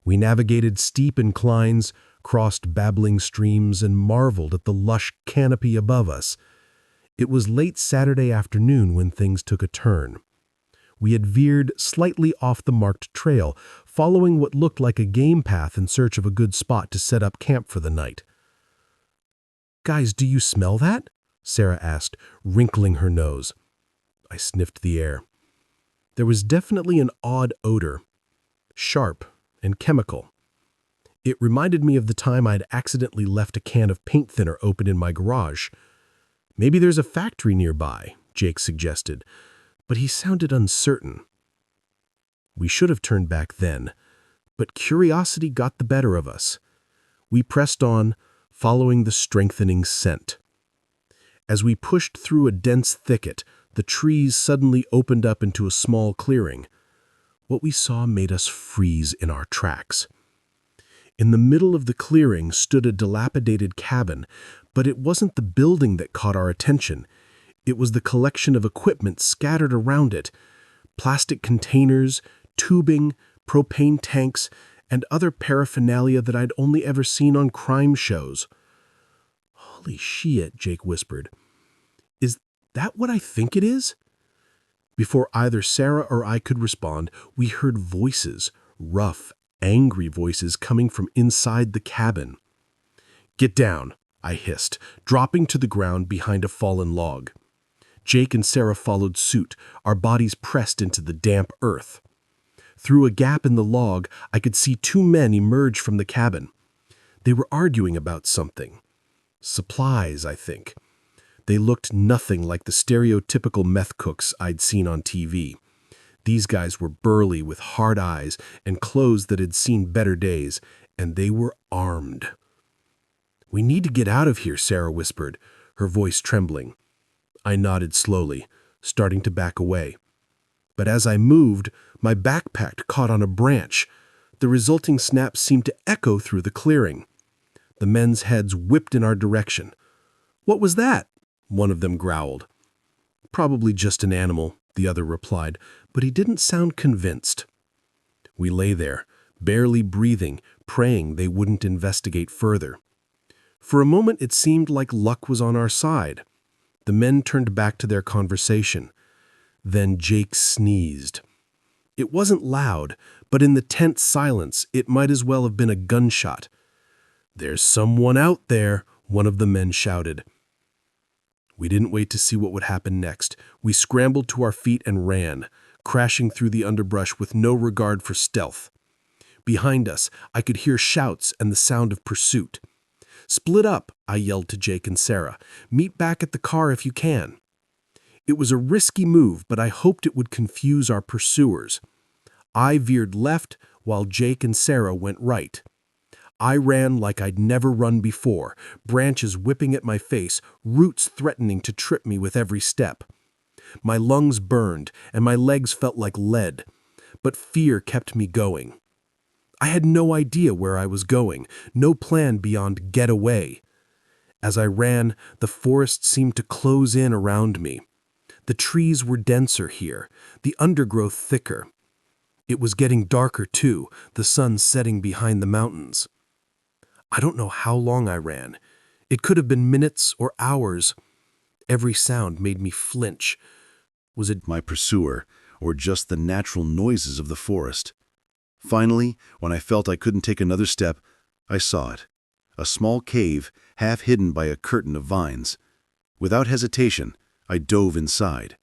We navigated steep inclines, crossed babbling streams, and marveled at the lush canopy above us. It was late Saturday afternoon when things took a turn. We had veered slightly off the marked trail, following what looked like a game path in search of a good spot to set up camp for the night. "Guys, do you smell that?" Sarah asked, wrinkling her nose. I sniffed the air. There was definitely an odd odor, sharp and chemical. It reminded me of the time I'd accidentally left a can of paint thinner open in my garage. "Maybe there's a factory nearby," Jake suggested, but he sounded uncertain. We should have turned back then, but curiosity got the better of us. We pressed on, following the strengthening scent. As we pushed through a dense thicket, the trees suddenly opened up into a small clearing. What we saw made us freeze in our tracks. In the middle of the clearing stood a dilapidated cabin, but it wasn't the building that caught our attention. It was the collection of equipment scattered around it: plastic containers, tubing, propane tanks, and other paraphernalia that I'd only ever seen on crime shows. "Holy shit," Jake whispered. "Is that what I think it is?" Before either Sarah or I could respond, we heard voices, rough, angry voices coming from inside the cabin. "Get down," I hissed, dropping to the ground behind a fallen log. Jake and Sarah followed suit, our bodies pressed into the damp earth. Through a gap in the log, I could see two men emerge from the cabin. They were arguing about something. Supplies, I think. They looked nothing like the stereotypical meth cooks I'd seen on TV. These guys were burly with hard eyes and clothes that had seen better days, and they were armed. "We need to get out of here," Sarah whispered, her voice trembling. I nodded slowly, starting to back away. But as I moved, my backpack caught on a branch. The resulting snap seemed to echo through the clearing. The men's heads whipped in our direction. "What was that?" one of them growled. "Probably just an animal," the other replied, but he didn't sound convinced. We lay there, barely breathing, praying they wouldn't investigate further. For a moment it seemed like luck was on our side. The men turned back to their conversation. Then Jake sneezed. It wasn't loud, but in the tense silence, it might as well have been a gunshot. "There's someone out there," one of the men shouted. We didn't wait to see what would happen next. We scrambled to our feet and ran, crashing through the underbrush with no regard for stealth. Behind us, I could hear shouts and the sound of pursuit. "Split up," I yelled to Jake and Sarah. "Meet back at the car if you can." It was a risky move, but I hoped it would confuse our pursuers. I veered left, while Jake and Sarah went right. I ran like I'd never run before, branches whipping at my face, roots threatening to trip me with every step. My lungs burned, and my legs felt like lead, but fear kept me going. I had no idea where I was going, no plan beyond get away. As I ran, the forest seemed to close in around me. The trees were denser here, the undergrowth thicker. It was getting darker too, the sun setting behind the mountains. I don't know how long I ran. It could have been minutes or hours. Every sound made me flinch. Was it My pursuer, or just the natural noises of the forest? Finally, when I felt I couldn't take another step, I saw it. A small cave, half hidden by a curtain of vines. Without hesitation, I dove inside.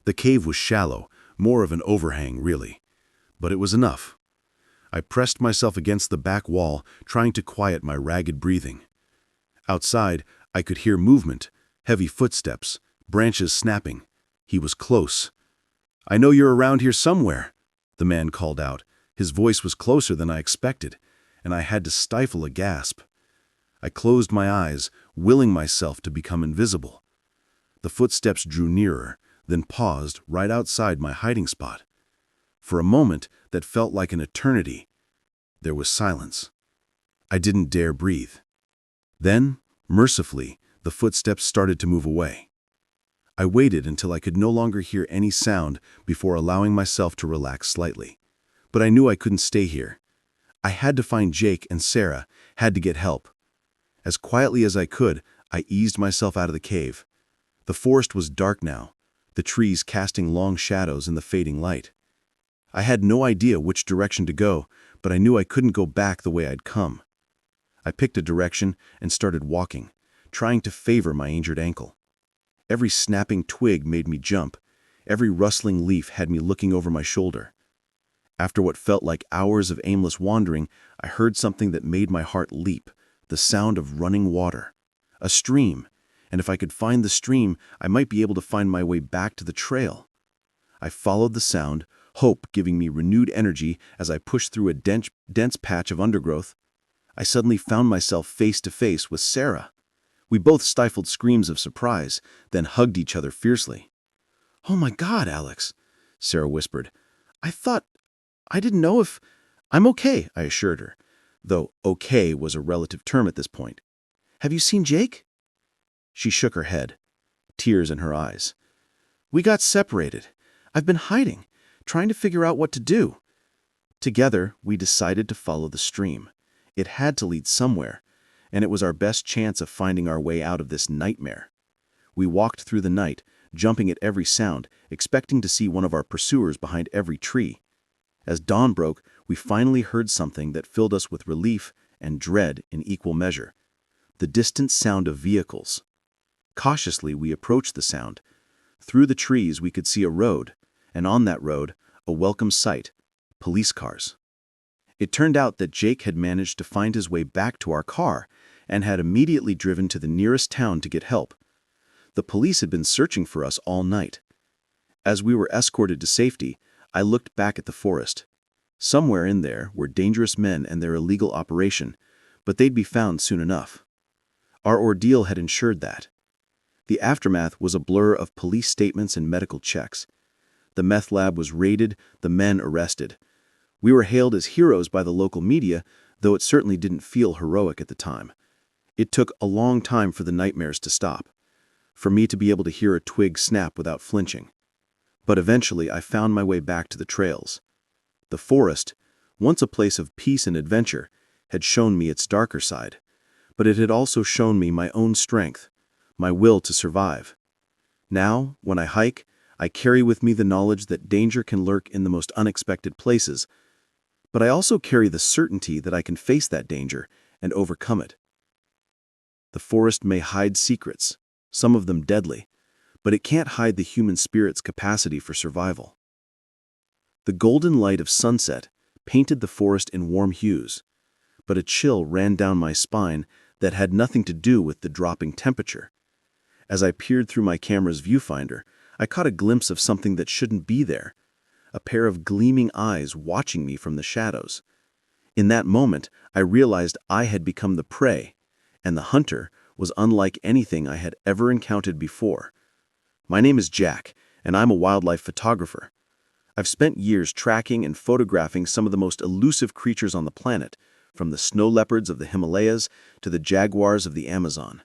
The cave was shallow, more of an overhang, really. But it was enough. I pressed myself against the back wall, trying to quiet my ragged breathing. Outside, I could hear movement, heavy footsteps, branches snapping. He was close. "I know you're around here somewhere," the man called out. His voice was closer than I expected, and I had to stifle a gasp. I closed my eyes, willing myself to become invisible. The footsteps drew nearer, then paused right outside my hiding spot. For a moment that felt like an eternity, there was silence. I didn't dare breathe. Then, mercifully, the footsteps started to move away. I waited until I could no longer hear any sound before allowing myself to relax slightly. But I knew I couldn't stay here. I had to find Jake and Sarah, had to get help. As quietly as I could, I eased myself out of the cave. The forest was dark now, the trees casting long shadows in the fading light. I had no idea which direction to go, but I knew I couldn't go back the way I'd come. I picked a direction and started walking, trying to favor my injured ankle. Every snapping twig made me jump. Every rustling leaf had me looking over my shoulder. After what felt like hours of aimless wandering, I heard something that made my heart leap, the sound of running water. A stream, and if I could find the stream, I might be able to find my way back to the trail. I followed the sound, hope giving me renewed energy as I pushed through a dense patch of undergrowth. I suddenly found myself face to face with Sarah. We both stifled screams of surprise, then hugged each other fiercely. "Oh my God, Alex," Sarah whispered. I didn't know if—" "I'm okay," I assured her, though okay was a relative term at this point. "Have you seen Jake?" She shook her head, tears in her eyes. "We got separated. I've been hiding, trying to figure out what to do." Together, we decided to follow the stream. It had to lead somewhere, and it was our best chance of finding our way out of this nightmare. We walked through the night, jumping at every sound, expecting to see one of our pursuers behind every tree. As dawn broke, we finally heard something that filled us with relief and dread in equal measure. The distant sound of vehicles. Cautiously, we approached the sound. Through the trees, we could see a road, and on that road, a welcome sight: police cars. It turned out that Jake had managed to find his way back to our car and had immediately driven to the nearest town to get help. The police had been searching for us all night. As we were escorted to safety, I looked back at the forest. Somewhere in there were dangerous men and their illegal operation, but they'd be found soon enough. Our ordeal had ensured that. The aftermath was a blur of police statements and medical checks. The meth lab was raided, the men arrested. We were hailed as heroes by the local media, though it certainly didn't feel heroic at the time. It took a long time for the nightmares to stop, for me to be able to hear a twig snap without flinching. But eventually I found my way back to the trails. The forest, once a place of peace and adventure, had shown me its darker side, but it had also shown me my own strength, my will to survive. Now, when I hike, I carry with me the knowledge that danger can lurk in the most unexpected places, but I also carry the certainty that I can face that danger and overcome it. The forest may hide secrets, some of them deadly, but it can't hide the human spirit's capacity for survival. The golden light of sunset painted the forest in warm hues, but a chill ran down my spine that had nothing to do with the dropping temperature. As I peered through my camera's viewfinder, I caught a glimpse of something that shouldn't be there, a pair of gleaming eyes watching me from the shadows. In that moment, I realized I had become the prey, and the hunter was unlike anything I had ever encountered before. My name is Jack, and I'm a wildlife photographer. I've spent years tracking and photographing some of the most elusive creatures on the planet, from the snow leopards of the Himalayas to the jaguars of the Amazon.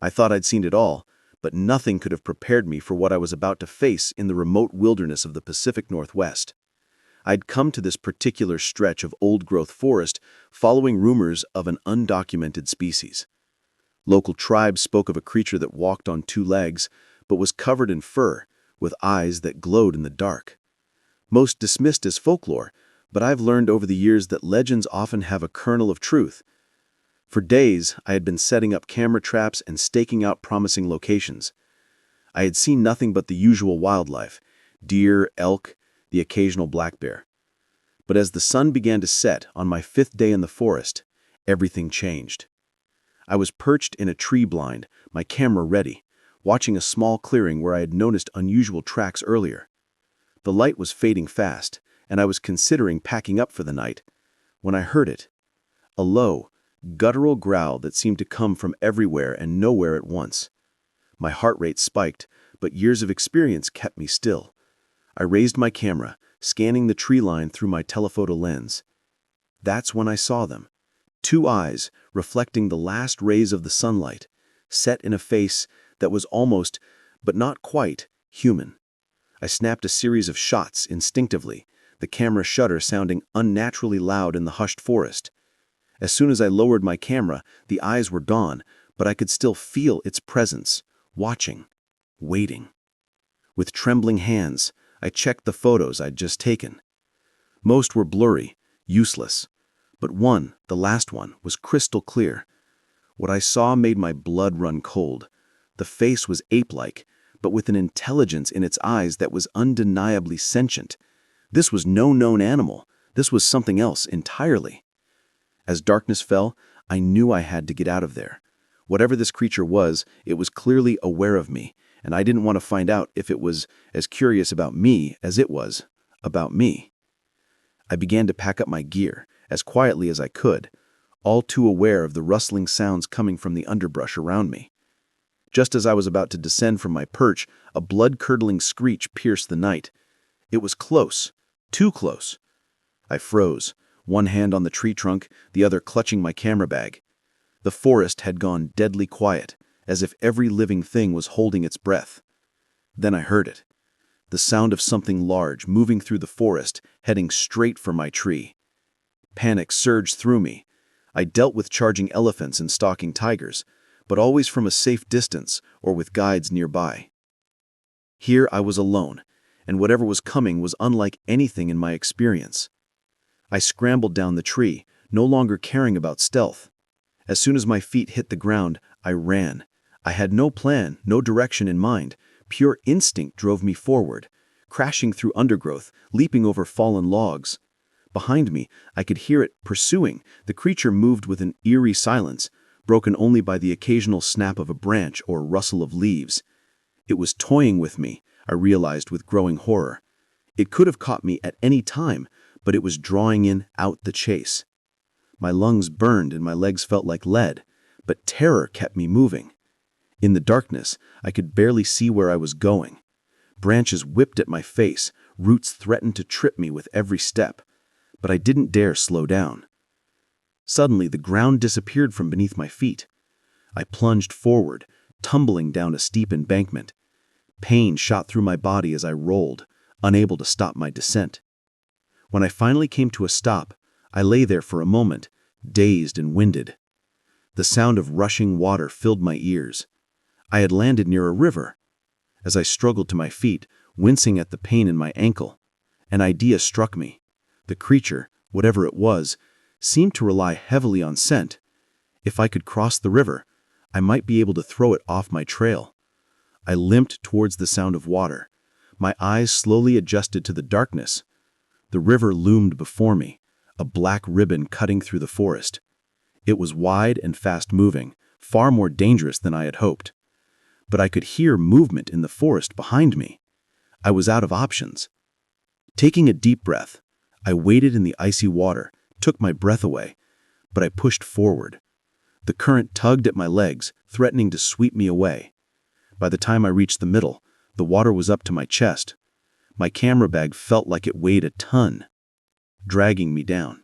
I thought I'd seen it all, but nothing could have prepared me for what I was about to face in the remote wilderness of the Pacific Northwest. I'd come to this particular stretch of old-growth forest following rumors of an undocumented species. Local tribes spoke of a creature that walked on two legs, but was covered in fur, with eyes that glowed in the dark. Most dismissed as folklore, but I've learned over the years that legends often have a kernel of truth. For days, I had been setting up camera traps and staking out promising locations. I had seen nothing but the usual wildlife: deer, elk, the occasional black bear. But as the sun began to set on my 5th day in the forest, everything changed. I was perched in a tree blind, my camera ready, watching a small clearing where I had noticed unusual tracks earlier. The light was fading fast, and I was considering packing up for the night, when I heard it. A low, guttural growl that seemed to come from everywhere and nowhere at once. My heart rate spiked, but years of experience kept me still. I raised my camera, scanning the tree line through my telephoto lens. That's when I saw them. 2 eyes, reflecting the last rays of the sunlight, set in a face that was almost, but not quite, human. I snapped a series of shots instinctively, the camera shutter sounding unnaturally loud in the hushed forest. As soon as I lowered my camera, the eyes were gone, but I could still feel its presence, watching, waiting. With trembling hands, I checked the photos I'd just taken. Most were blurry, useless, but one, the last one, was crystal clear. What I saw made my blood run cold. The face was ape-like, but with an intelligence in its eyes that was undeniably sentient. This was no known animal. This was something else entirely. As darkness fell, I knew I had to get out of there. Whatever this creature was, it was clearly aware of me, and I didn't want to find out if it was as curious about me as it was about me. I began to pack up my gear, as quietly as I could, all too aware of the rustling sounds coming from the underbrush around me. Just as I was about to descend from my perch, a blood-curdling screech pierced the night. It was close, too close. I froze, one hand on the tree trunk, the other clutching my camera bag. The forest had gone deadly quiet, as if every living thing was holding its breath. Then I heard it. The sound of something large moving through the forest, heading straight for my tree. Panic surged through me. I dealt with charging elephants and stalking tigers, but always from a safe distance or with guides nearby. Here I was alone, and whatever was coming was unlike anything in my experience. I scrambled down the tree, no longer caring about stealth. As soon as my feet hit the ground, I ran. I had no plan, no direction in mind. Pure instinct drove me forward, crashing through undergrowth, leaping over fallen logs. Behind me, I could hear it pursuing. The creature moved with an eerie silence, broken only by the occasional snap of a branch or rustle of leaves. It was toying with me, I realized with growing horror. It could have caught me at any time, but it was drawing out the chase. My lungs burned and my legs felt like lead, but terror kept me moving. In the darkness, I could barely see where I was going. Branches whipped at my face, roots threatened to trip me with every step, but I didn't dare slow down. Suddenly, the ground disappeared from beneath my feet. I plunged forward, tumbling down a steep embankment. Pain shot through my body as I rolled, unable to stop my descent. When I finally came to a stop, I lay there for a moment, dazed and winded. The sound of rushing water filled my ears. I had landed near a river. As I struggled to my feet, wincing at the pain in my ankle, an idea struck me. The creature, whatever it was, seemed to rely heavily on scent. If I could cross the river, I might be able to throw it off my trail. I limped towards the sound of water. My eyes slowly adjusted to the darkness. The river loomed before me, a black ribbon cutting through the forest. It was wide and fast-moving, far more dangerous than I had hoped. But I could hear movement in the forest behind me. I was out of options. Taking a deep breath, I waded in the icy water, took my breath away, but I pushed forward. The current tugged at my legs, threatening to sweep me away. By the time I reached the middle, the water was up to my chest. My camera bag felt like it weighed a ton, dragging me down.